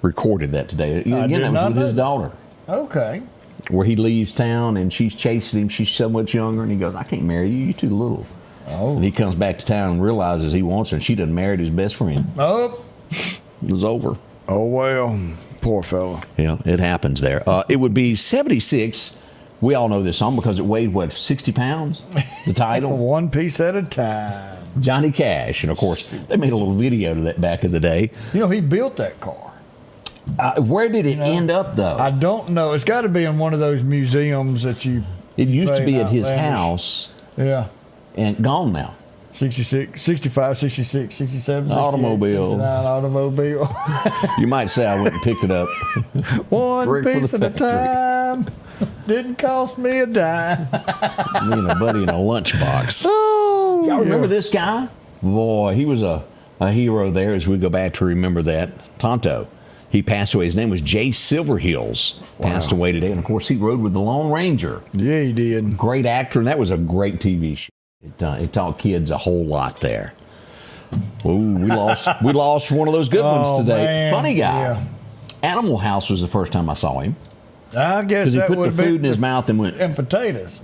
Speaker 2: recorded that today. Again, that was with his daughter.
Speaker 3: Okay.
Speaker 2: Where he leaves town and she's chasing him. She's so much younger, and he goes, "I can't marry you. You're too little."
Speaker 3: Oh.
Speaker 2: And he comes back to town and realizes he wants her, and she done married his best friend.
Speaker 3: Oh.
Speaker 2: It was over.
Speaker 3: Oh, well. Poor fella.
Speaker 2: Yeah, it happens there. It would be 76. We all know this song because it weighed, what, 60 pounds? The title?
Speaker 3: One piece at a time.
Speaker 2: Johnny Cash. And, of course, they made a little video to that back in the day.
Speaker 3: You know, he built that car.
Speaker 2: Where did it end up, though?
Speaker 3: I don't know. It's got to be in one of those museums that you...
Speaker 2: It used to be at his house.
Speaker 3: Yeah.
Speaker 2: And gone now.
Speaker 3: 66, 65, 66, 67, 68,
Speaker 2: Automobile.
Speaker 3: 69, automobile.
Speaker 2: You might say I went and picked it up.
Speaker 3: One
Speaker 2: Brick for
Speaker 3: piece
Speaker 2: the
Speaker 3: at a time. Didn't cost me a dime.
Speaker 2: Me and a buddy in a lunchbox.
Speaker 3: Oh,
Speaker 2: y'all remember this guy? Boy, he was a hero there as we go back to remember that. Tonto. He passed away. His name was Jay Silverheels. Passed away today. And, of course, he rode with the Lone Ranger.
Speaker 3: Yeah, he did.
Speaker 2: Great actor, and that was a great TV show. It taught kids a whole lot there. Ooh, we lost one of those good ones today.
Speaker 3: Man.
Speaker 2: Funny guy.
Speaker 3: Yeah.
Speaker 2: Animal House was the first time I saw him.
Speaker 3: I guess
Speaker 2: Because he
Speaker 3: that
Speaker 2: put
Speaker 3: would
Speaker 2: the food in his mouth and went.
Speaker 3: And potatoes.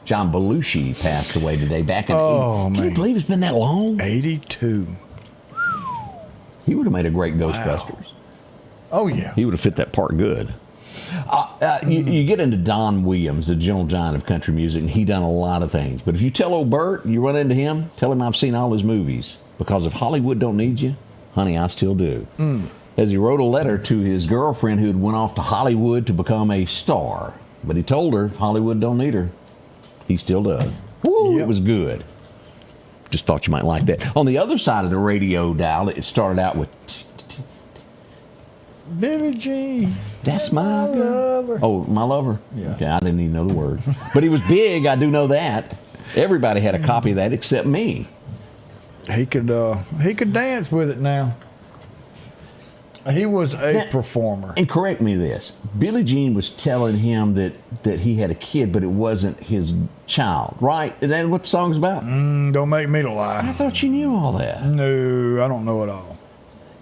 Speaker 2: John Belushi passed away today back in.
Speaker 3: Man.
Speaker 2: Can you believe it's been that long?
Speaker 3: 82.
Speaker 2: He would have made a great Ghostbusters.
Speaker 3: Oh, yeah.
Speaker 2: He would have fit that part good. You get into Don Williams, the gentle giant of country music, and he done a lot of things. But if you tell old Bert, you run into him, tell him I've seen all his movies. Because if Hollywood don't need you, honey, I still do. As he wrote a letter to his girlfriend who had went off to Hollywood to become a star. But he told her if Hollywood don't need her, he still does. Woo, It was good. Just thought you might like that. On the other side of the radio dial, it started out with...
Speaker 3: Billie Jean.
Speaker 2: That's my
Speaker 3: lover.
Speaker 2: Oh, my lover?
Speaker 3: Yeah.
Speaker 2: Okay, I didn't even know the words. But he was big, I do know that. Everybody had a copy of that except me.
Speaker 3: He could dance with it now. He was a performer.
Speaker 2: And correct me this. Billie Jean was telling him that he had a kid, but it wasn't his child, right? Is that what the song's about?
Speaker 3: Don't make me lie.
Speaker 2: I thought you knew all that.
Speaker 3: No, I don't know it all.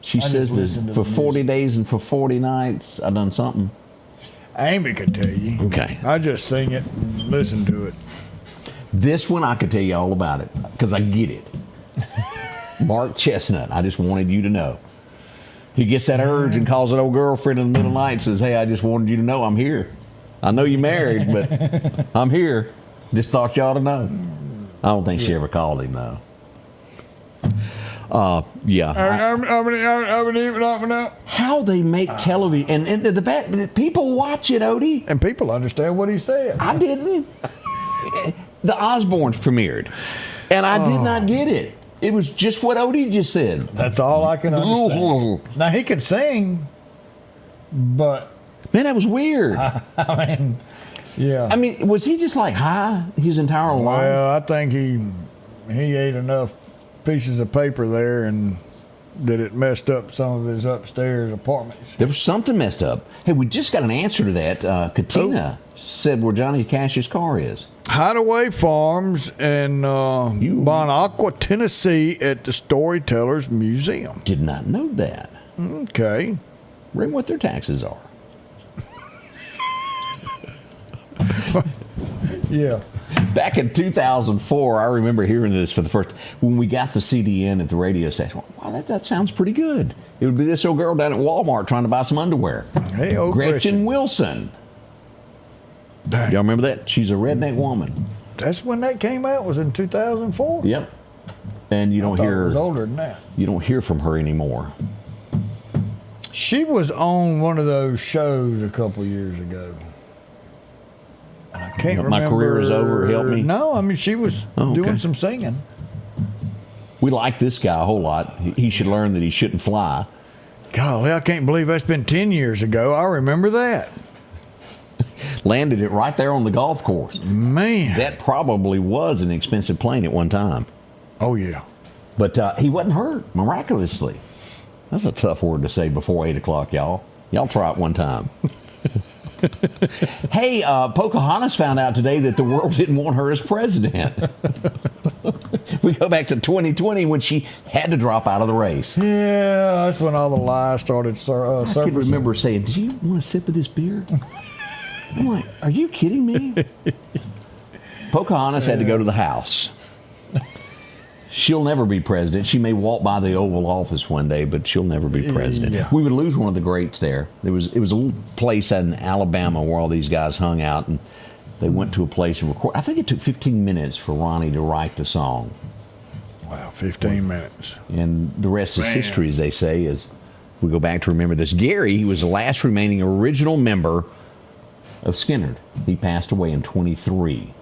Speaker 2: She says that for 40 days and for 40 nights, I done something.
Speaker 3: Amy could tell you.
Speaker 2: Okay.
Speaker 3: I just sing it and listen to it.
Speaker 2: This one I could tell you all about it because I get it. Mark Chestnut, I just wanted you to know. He gets that urge and calls an old girlfriend in the middle of the night and says, hey, I just wanted you to know I'm here. I know you're married, but I'm here. Just thought you ought to know. I don't think she ever called him, though. Yeah. How they make television, and the fact people watch it, Odie.
Speaker 3: And people understand what he said.
Speaker 2: I didn't. The Osbournes premiered, and I did not get it. It was just what Odie just said.
Speaker 3: That's all I can understand. Now, he could sing, but...
Speaker 2: Man, that was weird.
Speaker 3: I mean, yeah.
Speaker 2: I mean, was he just like high his entire life?
Speaker 3: Well, I think he ate enough pieces of paper there and that it messed up some of his upstairs apartments.
Speaker 2: There was something messed up. Hey, we just got an answer to that. Katina said where Johnny Cash's car is.
Speaker 3: Hideaway Farms in Bon Aqua, Tennessee at the Storytellers Museum.
Speaker 2: Did not know that.
Speaker 3: Okay.
Speaker 2: Ring what their taxes are.
Speaker 3: Yeah.
Speaker 2: Back in 2004, I remember hearing this for the first when we got the CDN at the radio station. Wow, that sounds pretty good. It would be this old girl down at Walmart trying to buy some underwear.
Speaker 3: Hey, old
Speaker 2: Gretchen Wilson.
Speaker 3: Dang.
Speaker 2: Y'all remember that? She's a redneck woman.
Speaker 3: That's when that came out, was in 2004?
Speaker 2: Yep. And you don't hear.
Speaker 3: It was older than that.
Speaker 2: You don't hear from her anymore.
Speaker 3: She was on one of those shows a couple years ago. I can't remember.
Speaker 2: My career is over. Help me.
Speaker 3: No, I mean, she was doing some singing.
Speaker 2: We like this guy a whole lot. He should learn that he shouldn't fly.
Speaker 3: Golly, I can't believe that's been 10 years ago. I remember that.
Speaker 2: Landed it right there on the golf course.
Speaker 3: Man.
Speaker 2: That probably was an expensive plane at one time.
Speaker 3: Oh, yeah.
Speaker 2: But he wasn't hurt, miraculously. That's a tough word to say before 8 o'clock, y'all. Y'all try it one time. Hey, Pocahontas found out today that the world didn't want her as president. We go back to 2020 when she had to drop out of the race.
Speaker 3: Yeah, that's when all the lies started surfacing.
Speaker 2: I can remember saying, "Do you want a sip of this beer?" I'm like, "Are you kidding me?" Pocahontas had to go to the house. she'll never be president. She may walk by the Oval Office one day, but she'll never be president. Yeah. We would lose one of the greats there. It was a little place in Alabama where all these guys hung out, and they went to a place and recorded. I think it took 15 minutes for Ronnie to write the song.
Speaker 3: Wow, 15 minutes.
Speaker 2: And the rest is history, as they say, as we go back to remember this. Gary, he was the last remaining original member of Skinner. He passed away in 23.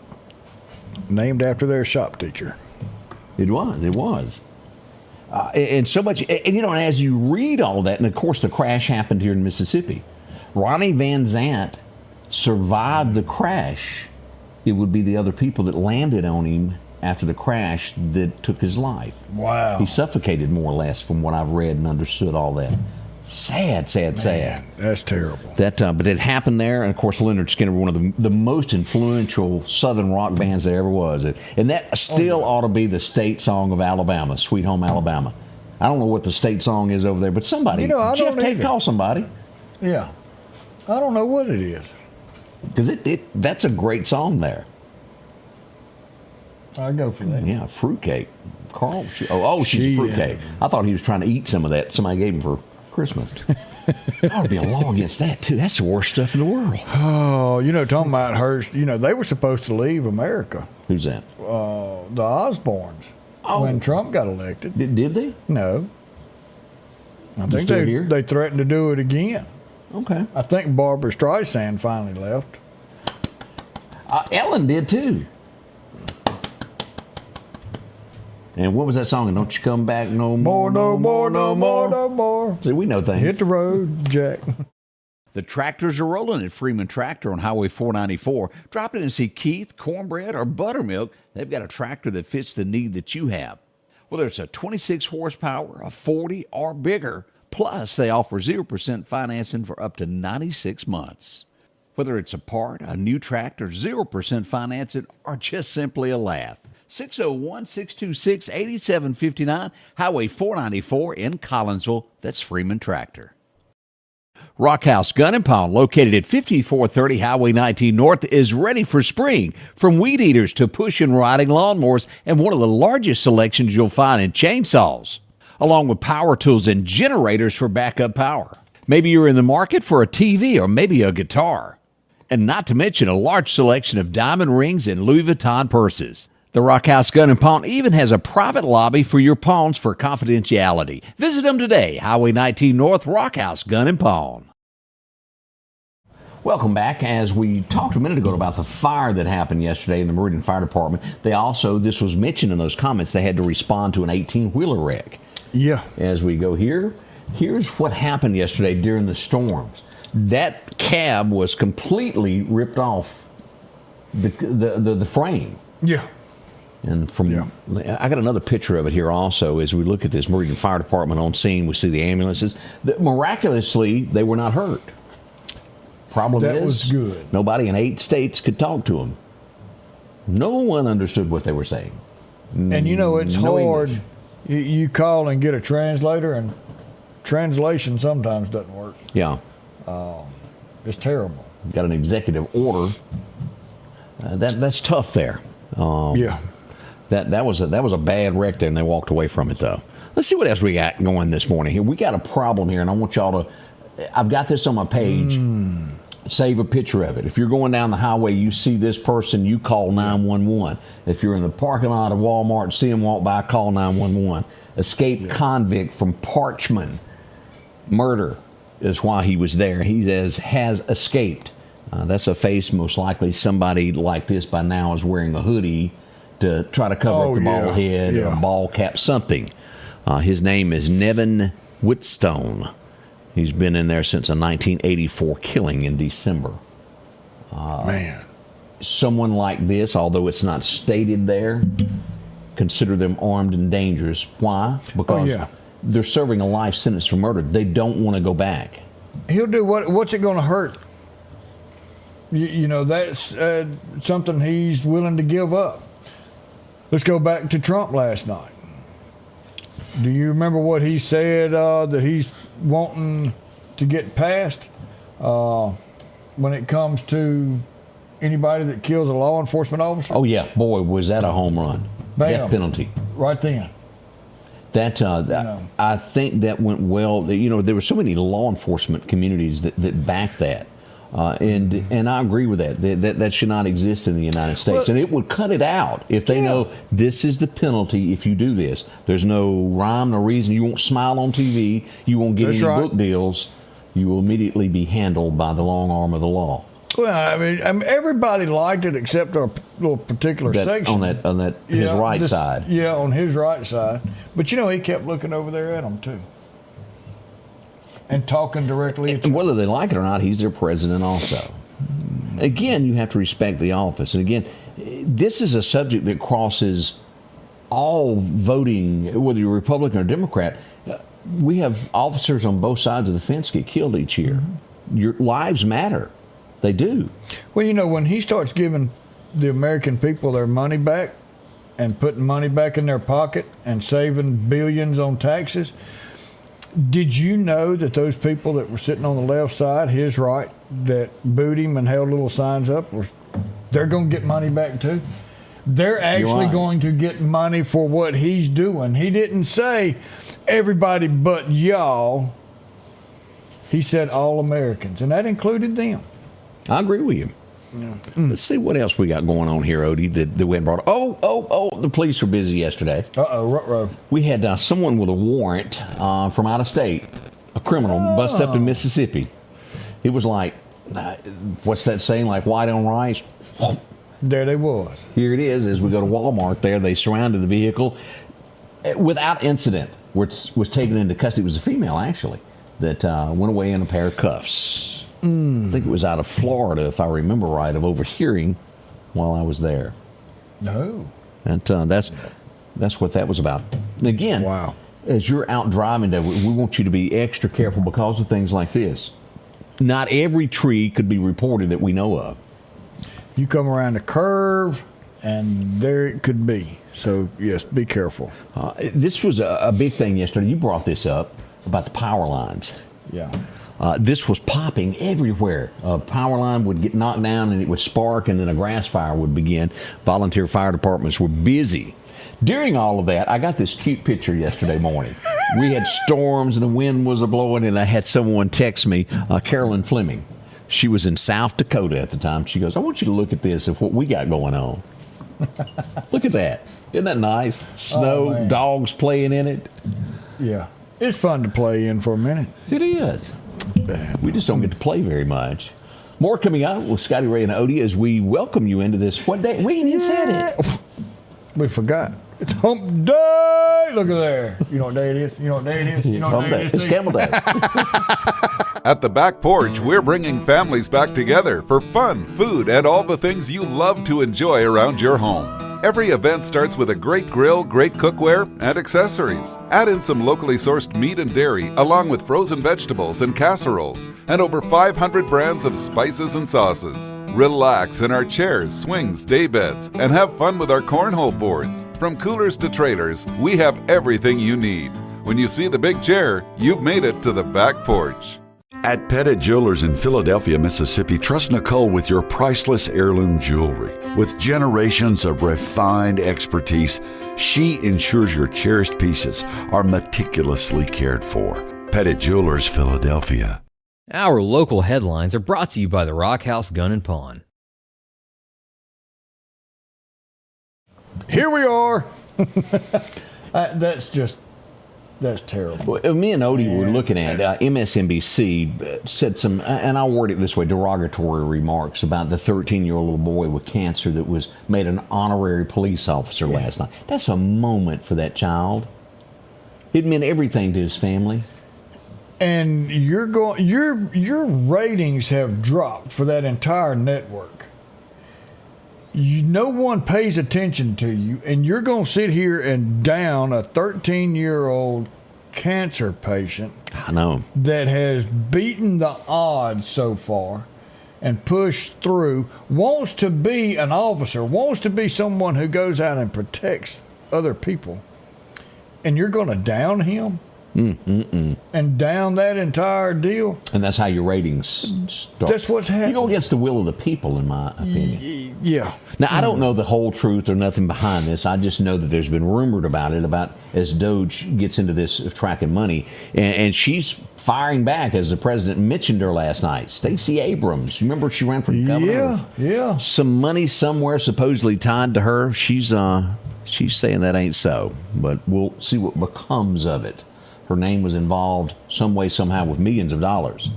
Speaker 3: Named after their shop teacher.
Speaker 2: It was. And so much, and as you read all that, and of course the crash happened here in Mississippi. Ronnie Van Zant survived the crash. It would be the other people that landed on him after the crash that took his life.
Speaker 3: Wow.
Speaker 2: He suffocated more or less from what I've read and understood all that. Sad.
Speaker 3: That's terrible.
Speaker 2: But it happened there, and of course Lynyrd Skynyrd, one of the most influential Southern rock bands there ever was. And that still ought to be the state song of Alabama, Sweet Home Alabama. I don't know what the state song is over there, but somebody, Jeff Tate, call somebody.
Speaker 3: Yeah. I don't know what it is.
Speaker 2: Because that's a great song there.
Speaker 3: I go for that.
Speaker 2: Yeah, fruitcake. Carl, she's a fruitcake. I thought he was trying to eat some of that. Somebody gave him for Christmas. There ought to be a law against that, too. That's the worst stuff in the world.
Speaker 3: Oh, talking about hers, they were supposed to leave America.
Speaker 2: Who's that?
Speaker 3: The Osbournes. When Trump got elected.
Speaker 2: Did they?
Speaker 3: No. I think they threatened to do it again.
Speaker 2: Okay.
Speaker 3: I think Barbara Streisand finally left.
Speaker 2: Ellen did, too. And what was that song? Don't you come back no more, no more, no more, no more. See, we know things.
Speaker 3: Hit the road, Jack.
Speaker 2: The tractors are rolling at Freeman Tractor on Highway 494. Drop in and see Keith, Cornbread, or Buttermilk. They've got a tractor that fits the need that you have. Whether it's a 26 horsepower, a 40, or bigger. Plus, they offer 0% financing for up to 96 months. Whether it's a part, a new tractor, 0% financing, or just simply a laugh. 601-626-8759, Highway 494 in Collinsville. That's Freeman Tractor. Rockhouse Gun & Pawn, located at 5430 Highway 19 North, is ready for spring. From weed eaters to push and riding lawnmowers, and one of the largest selections you'll find in chainsaws, along with power tools and generators for backup power. Maybe you're in the market for a TV or maybe a guitar. And not to mention a large selection of diamond rings and Louis Vuitton purses. The Rockhouse Gun & Pawn even has a private lobby for your pawns for confidentiality. Visit them today, Highway 19 North, Rockhouse Gun & Pawn. Welcome back. As we talked a minute ago about the fire that happened yesterday in the Meridian Fire Department, this was mentioned in those comments, they had to respond to an 18-wheeler wreck.
Speaker 3: Yeah.
Speaker 2: As we go here, here's what happened yesterday during the storms. That cab was completely ripped off the frame.
Speaker 3: Yeah.
Speaker 2: And I got another picture of it here also. As we look at this Meridian Fire Department on scene, we see the ambulances. Miraculously, they were not hurt. That was good. Nobody in 8 states could talk to them. No one understood what they were saying.
Speaker 3: And it's hard.
Speaker 2: English.
Speaker 3: You call and get a translator, and translation sometimes doesn't work.
Speaker 2: Yeah.
Speaker 3: It's terrible.
Speaker 2: Got an executive order. That's tough there.
Speaker 3: Yeah.
Speaker 2: That was a bad wreck there, and they walked away from it, though. Let's see what else we got going this morning here. We got a problem here, and I want y'all to... I've got this on my page. Save a picture of it. If you're going down the highway, you see this person, you call 911. If you're in the parking lot of Walmart, see him walk by, call 911. Escaped convict from Parchman. Murder is why he was there. He has escaped. That's a face most likely somebody like this by now is wearing a hoodie to try to cover up the bald head or a ball cap, something. His name is Nevin Whetstone. He's been in there since a 1984 killing in December.
Speaker 3: Man.
Speaker 2: Someone like this, although it's not stated there, consider them armed and dangerous. Why? Because they're serving a life sentence for murder. They don't want to go back.
Speaker 3: He'll do what's it going to hurt? That's something he's willing to give up. Let's go back to Trump last night. Do you remember what he said that he's wanting to get passed when it comes to anybody that kills a law enforcement officer?
Speaker 2: Oh, yeah. Boy, was that a home run.
Speaker 3: Bam.
Speaker 2: Death penalty.
Speaker 3: right then.
Speaker 2: That I think that went well. You know, there were so many law enforcement communities that backed that. And I agree with that. That should not exist in the United States. And it would cut it out if they know this is the penalty if you do this. There's no rhyme, no reason. You won't smile on TV. You won't get any book deals. You will immediately be handled by the long arm of the law.
Speaker 3: Well, I mean everybody liked it except a little particular section.
Speaker 2: On that his right side.
Speaker 3: Yeah, on his right side. But, you know, he kept looking over there at them, too. And talking directly at them.
Speaker 2: And whether they like it or not, he's their president also. Again, you have to respect the office. And again, this is a subject that crosses all voting, whether you're Republican or Democrat. We have officers on both sides of the fence get killed each year. Your lives matter. They do.
Speaker 3: Well, you know, when he starts giving the American people their money back and putting money back in their pocket and saving billions on taxes, did you know that those people that were sitting on the left side, his right, that booed him and held little signs up, they're going to get money back too? They're actually going to get money for what he's doing. He didn't say everybody but y'all. He said all Americans, and that included them.
Speaker 2: I agree with you. Yeah. Let's see what else we got going on here, Odie, that we hadn't brought. Oh, the police were busy yesterday.
Speaker 3: Ruh-roh.
Speaker 2: We had someone with a warrant from out of state, a criminal, bust up in Mississippi. It was like, what's that saying, like white on rice?
Speaker 3: There they was.
Speaker 2: Here it is. As we go to Walmart there, they surrounded the vehicle without incident. Was taken into custody. It was a female, actually, that went away in a pair of cuffs. I think it was out of Florida, if I remember right, of overhearing while I was there.
Speaker 3: No.
Speaker 2: And that's what that was about. And again, as you're out driving today, we want you to be extra careful because of things like this. Not every tree could be reported that we know of.
Speaker 3: You come around a curve, and there it could be. So, yes, be careful.
Speaker 2: This was a big thing yesterday. You brought this up about the power lines.
Speaker 3: Yeah.
Speaker 2: This was popping everywhere. A power line would get knocked down and it would spark, and then a grass fire would begin. Volunteer fire departments were busy. During all of that, I got this cute picture yesterday morning. We had storms and the wind was a-blowing, and I had someone text me, Carolyn Fleming. She was in South Dakota at the time. She goes, I want you to look at this of what we got going on. Look at that. Isn't that nice? Snow, dogs playing in it.
Speaker 3: Yeah. It's fun to play in for a minute.
Speaker 2: It is. We just don't get to play very much. More coming up with Scotty Ray and Odie as we welcome you into this. What day? We ain't even said it.
Speaker 3: We forgot. It's hump day. Look at there. You know what day it is? You know what day it is? You know what day it is?
Speaker 2: It's Camel Day.
Speaker 13: At the Back Porch, we're bringing families back together for fun, food, and all the things you love to enjoy around your home. Every event starts with a great grill, great cookware, and accessories. Add in some locally sourced meat and dairy, along with frozen vegetables and casseroles, and over 500 brands of spices and sauces. Relax in our chairs, swings, daybeds, and have fun with our cornhole boards. From coolers to trailers, we have everything you need. When you see the big chair, you've made it to the Back Porch.
Speaker 14: At Pettit Jewelers in Philadelphia, Mississippi, trust Nicole with your priceless heirloom jewelry. With generations of refined expertise, she ensures your cherished pieces are meticulously cared for. Pettit Jewelers, Philadelphia.
Speaker 15: Our local headlines are brought to you by the Rock House Gun and Pawn.
Speaker 3: Here we are. That's terrible.
Speaker 2: Well, me and Odie were looking at MSNBC said some, and I'll word it this way, derogatory remarks about the 13-year-old little boy with cancer that was made an honorary police officer last night. That's a moment for that child. It meant everything to his family.
Speaker 3: And your ratings have dropped for that entire network. No one pays attention to you, and you're going to sit here and down a 13-year-old cancer patient.
Speaker 2: I know.
Speaker 3: That has beaten the odds so far and pushed through, wants to be an officer, wants to be someone who goes out and protects other people. And you're going to down him? and down that entire deal.
Speaker 2: And that's how your ratings start.
Speaker 3: That's what's happening.
Speaker 2: You go against the will of the people, in my opinion.
Speaker 3: Yeah.
Speaker 2: Now, I don't know the whole truth or nothing behind this. I just know that there's been rumored about it, about as Doge gets into this of tracking money. And she's firing back, as the president mentioned her last night. Stacey Abrams. You remember she ran for governor?
Speaker 3: Yeah.
Speaker 2: Some money somewhere supposedly tied to her. She's saying that ain't so. But we'll see what becomes of it. Her name was involved some way, somehow, with millions of dollars.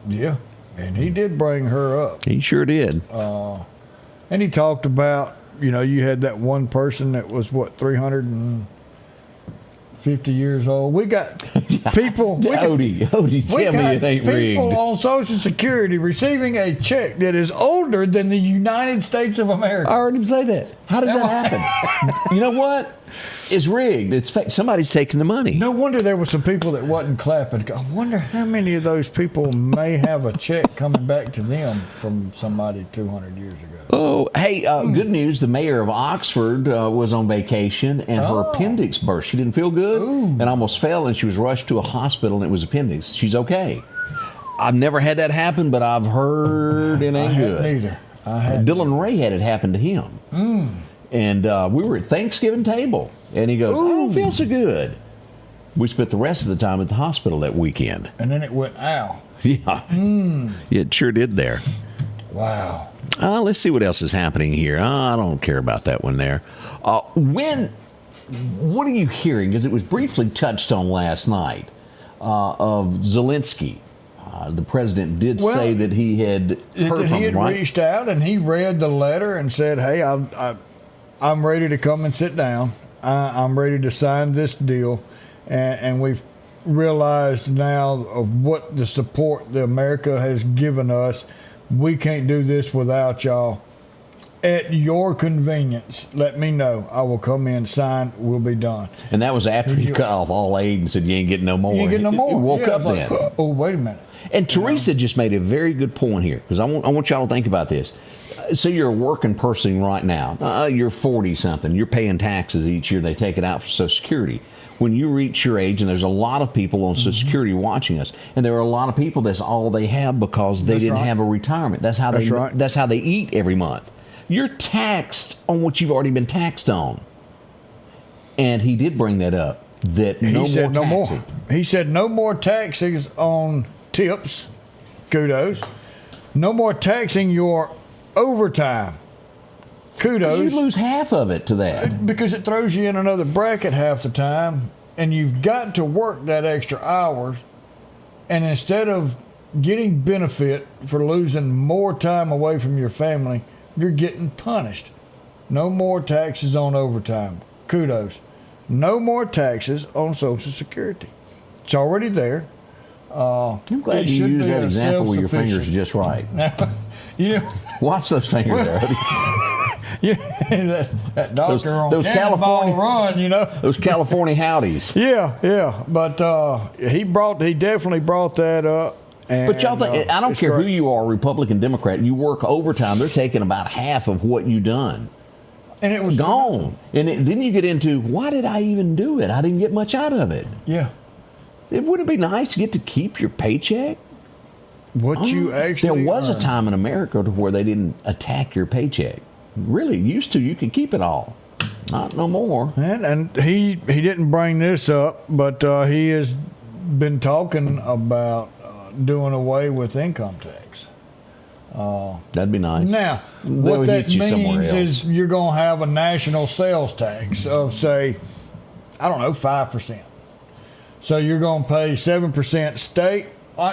Speaker 3: Yeah. And he did bring her up.
Speaker 2: He sure did.
Speaker 3: And he talked about, you had that one person that was, 350 years old. We got people.
Speaker 2: Odie, tell me it ain't rigged.
Speaker 3: People on Social Security receiving a check that is older than the United States of America.
Speaker 2: I heard him say that. How does that happen? You know what? It's rigged. It's fake. Somebody's taking the money.
Speaker 3: No wonder there were some people that wasn't clapping. I wonder how many of those people may have a check coming back to them from somebody 200 years ago.
Speaker 2: Oh, hey, good news. The mayor of Oxford was on vacation, and her appendix burst. She didn't feel good and almost fell, and she was rushed to a hospital, and it was appendix. She's okay. I've never had that happen, but I've heard it ain't good.
Speaker 3: Neither.
Speaker 2: Dylan Ray had it happen to him. And we were at Thanksgiving table, and he goes, I don't feel so good. We spent the rest of the time at the hospital that weekend.
Speaker 3: And then it went, ow.
Speaker 2: Yeah. It sure did there.
Speaker 3: Wow.
Speaker 2: Let's see what else is happening here. I don't care about that one there. What are you hearing? Because it was briefly touched on last night of Zelensky. The president did say that he had heard from him, right?
Speaker 3: Reached out and he read the letter and said, hey, I'm ready to come and sit down. I'm ready to sign this deal. And we've realized now of what the support that America has given us. We can't do this without y'all. At your convenience, let me know. I will come in, sign, we'll be done.
Speaker 2: And that was after you cut off all aid and said you ain't getting no more.
Speaker 3: You ain't getting no more.
Speaker 2: He woke up then.
Speaker 3: Oh, wait a minute.
Speaker 2: And Teresa just made a very good point here, because I want y'all to think about this. So you're a working person right now. You're 40-something. You're paying taxes each year. They take it out for Social Security. When you reach your age, and there's a lot of people on Social Security watching us, and there are a lot of people that's all they have because they didn't have a retirement. That's how they eat every month. You're taxed on what you've already been taxed on. And he did bring that up, that no more taxing.
Speaker 3: He said no more taxes on tips, kudos. No more taxing your overtime, kudos.
Speaker 2: You lose half of it to that.
Speaker 3: Because it throws you in another bracket half the time, and you've got to work that extra hours, and instead of getting benefit for losing more time away from your family, you're getting punished. No more taxes on overtime, kudos. No more taxes on Social Security. It's already there.
Speaker 2: I'm glad you used that example with your fingers just right. Watch those fingers there.
Speaker 3: that doctor on those California run,
Speaker 2: those California howdies.
Speaker 3: Yeah. But he definitely brought that up.
Speaker 2: But y'all think, I don't care who you are, Republican, Democrat, you work overtime, they're taking about half of what you done.
Speaker 3: And it was
Speaker 2: gone. And then you get into, why did I even do it? I didn't get much out of it.
Speaker 3: Yeah.
Speaker 2: It wouldn't be nice to get to keep your paycheck?
Speaker 3: You actually
Speaker 2: There was a time in America where they didn't attack your paycheck. Really, used to. You could keep it all. Not no more.
Speaker 3: And he didn't bring this up, but he has been talking about doing away with income tax.
Speaker 2: That'd be nice.
Speaker 3: Now, what that means is you're going to have a national sales tax of, say, 5%. So you're going to pay 7% state.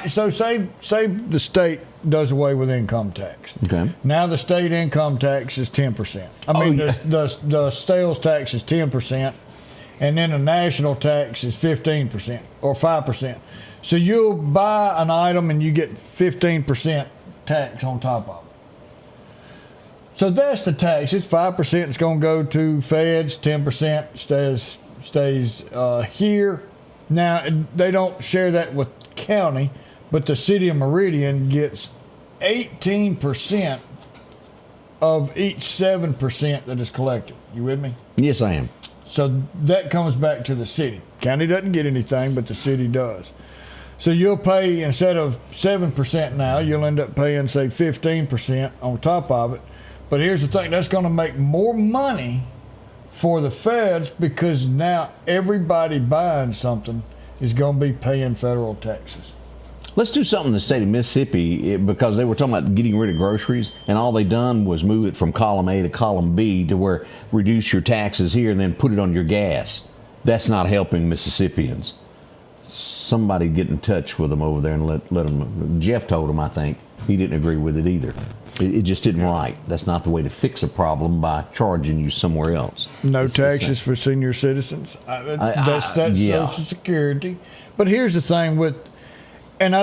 Speaker 3: So say the state does away with income tax.
Speaker 2: Okay.
Speaker 3: Now the state income tax is 10%. The sales tax is 10%, and then the national tax is 15% or 5%. So you'll buy an item and you get 15% tax on top of it. So that's the tax. It's 5%. It's going to go to feds. 10% stays here. Now they don't share that with county, but the city of Meridian gets 18% of each 7% that is collected. You with me?
Speaker 2: Yes, I am.
Speaker 3: So that comes back to the city. County doesn't get anything, but the city does. So you'll pay, instead of 7% now, you'll end up paying, say, 15% on top of it. But here's the thing, that's going to make more money for the feds because now everybody buying something is going to be paying federal taxes.
Speaker 2: Let's do something in the state of Mississippi because they were talking about getting rid of groceries, and all they done was move it from column A to column B to where reduce your taxes here and then put it on your gas. That's not helping Mississippians. Somebody get in touch with them over there and let them. Jeff told them, I think. He didn't agree with it either. It just isn't right. That's not the way to fix a problem by charging you somewhere else.
Speaker 3: No taxes for senior citizens. That's Social Security. But here's the thing with, and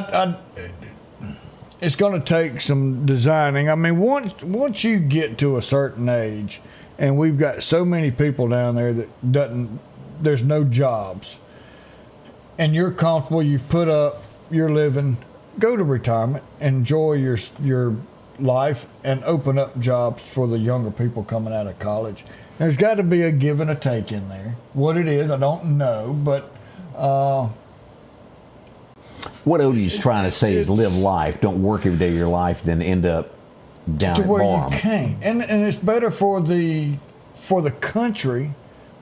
Speaker 3: it's going to take some designing. I mean, once you get to a certain age, and we've got so many people down there that there's no jobs, and you're comfortable, you've put up, you're living, go to retirement, enjoy your life, and open up jobs for the younger people coming out of college. There's got to be a give and a take in there. What it is, I don't know, but
Speaker 2: what Odie's trying to say is live life. Don't work every day of your life, then end up down
Speaker 3: to
Speaker 2: at
Speaker 3: where
Speaker 2: bottom.
Speaker 3: You can't. And it's better for the country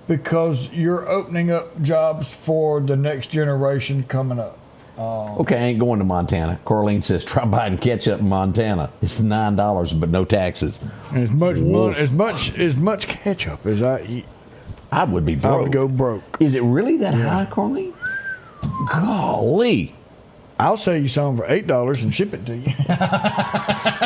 Speaker 3: because you're opening up jobs for the next generation coming up.
Speaker 2: Okay, I ain't going to Montana. Corleen says try buying ketchup in Montana. It's $9, but no taxes.
Speaker 3: As much money, as much ketchup as I eat,
Speaker 2: I would be broke.
Speaker 3: I would go broke.
Speaker 2: Is it really that high, Corleen? Golly.
Speaker 3: I'll sell you some for $8 and ship it to you.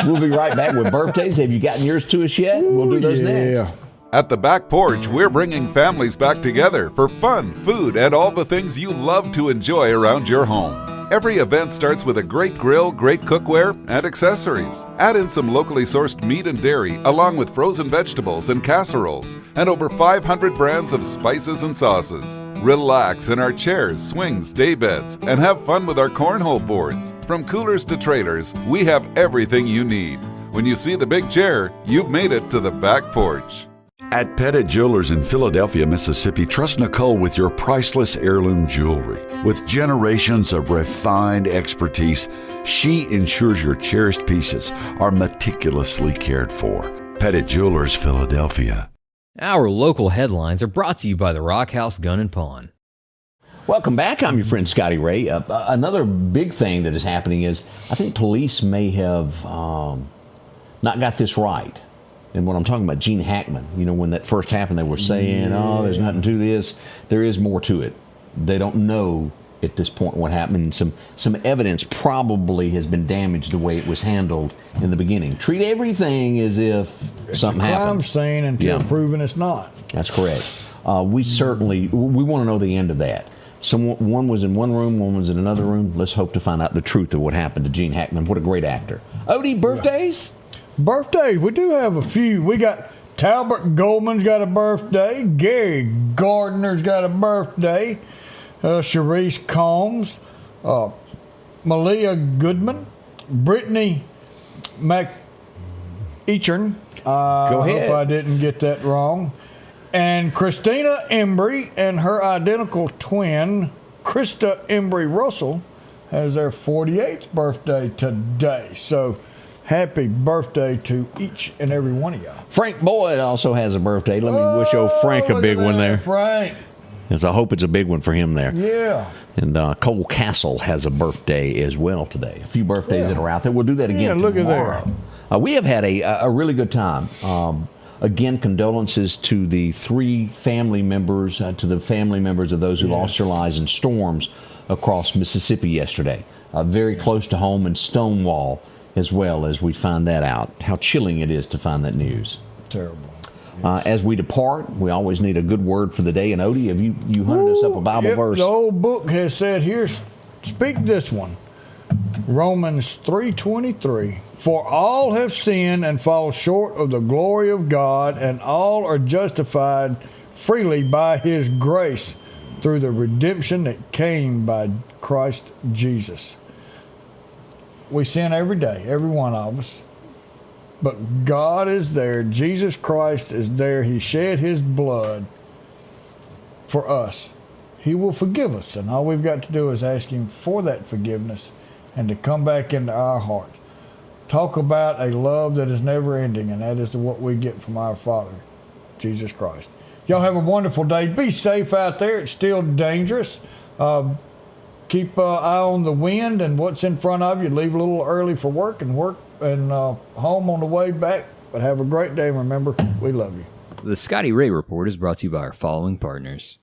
Speaker 13: We'll be right back with birthdays. Have you gotten yours to us yet? We'll do those next. At the Back Porch, we're bringing families back together for fun, food, and all the things you love to enjoy around your home. Every event starts with a great grill, great cookware, and accessories. Add in some locally sourced meat and dairy, along with frozen vegetables and casseroles, and over 500 brands of spices and sauces. Relax in our chairs, swings, day beds, and have fun with our cornhole boards. From coolers to trailers, we have everything you need. When you see the big chair, you've made it to the Back Porch.
Speaker 14: At Pettit Jewelers in Philadelphia, Mississippi, trust Nicole with your priceless heirloom jewelry. With generations of refined expertise, she ensures your cherished pieces are meticulously cared for. Pettit Jewelers, Philadelphia.
Speaker 15: Our local headlines are brought to you by the Rock House Gun and Pawn.
Speaker 2: Welcome back. I'm your friend Scotty Ray. Another big thing that is happening is I think police may have not got this right. And when I'm talking about Gene Hackman, you know, when that first happened, they were saying, oh, there's nothing to this. There is more to it. They don't know at this point what happened. Some evidence probably has been damaged the way it was handled in the beginning. Treat everything as if something happened.
Speaker 3: It's a crime scene until proven it's not.
Speaker 2: That's correct. We want to know the end of that. One was in one room, one was in another room. Let's hope to find out the truth of what happened to Gene Hackman. What a great actor. Odie, birthdays?
Speaker 3: Birthdays, we do have a few. We got Talbot Goldman's got a birthday. Gary Gardner's got a birthday. Sharice Combs. Malia Goodman. Brittany McEachern.
Speaker 2: Go ahead.
Speaker 3: I hope I didn't get that wrong. And Christina Embry and her identical twin, Krista Embry Russell, has their 48th birthday today. So happy birthday to each and every one of y'all.
Speaker 2: Frank Boyd also has a birthday. Let me wish old Frank a big one there.
Speaker 3: Frank.
Speaker 2: As I hope it's a big one for him there.
Speaker 3: Yeah.
Speaker 2: And Cole Castle has a birthday as well today. A few birthdays that are out there. We'll do that again
Speaker 3: look
Speaker 2: tomorrow.
Speaker 3: At there.
Speaker 2: We have had a really good time. Again, condolences to the three family members, to the family members of those who lost their lives in storms across Mississippi yesterday. Very close to home in Stonewall, as well, as we find that out. How chilling it is to find that news.
Speaker 3: Terrible.
Speaker 2: As we depart, we always need a good word for the day. And Odie, have you hunted us up a Bible verse?
Speaker 3: The old book has said, here, speak this one. Romans 3:23. For all have sinned and fall short of the glory of God, and all are justified freely by his grace through the redemption that came by Christ Jesus. We sin every day, every one of us. But God is there. Jesus Christ is there. He shed his blood for us. He will forgive us, and all we've got to do is ask him for that forgiveness and to come back into our hearts. Talk about a love that is never ending, and that is what we get from our Father, Jesus Christ. Y'all have a wonderful day. Be safe out there. It's still dangerous. Keep an eye on the wind and what's in front of you. Leave a little early for work and home on the way back. But have a great day. Remember, we love you.
Speaker 15: The Scotty Ray Report is brought to you by our following partners.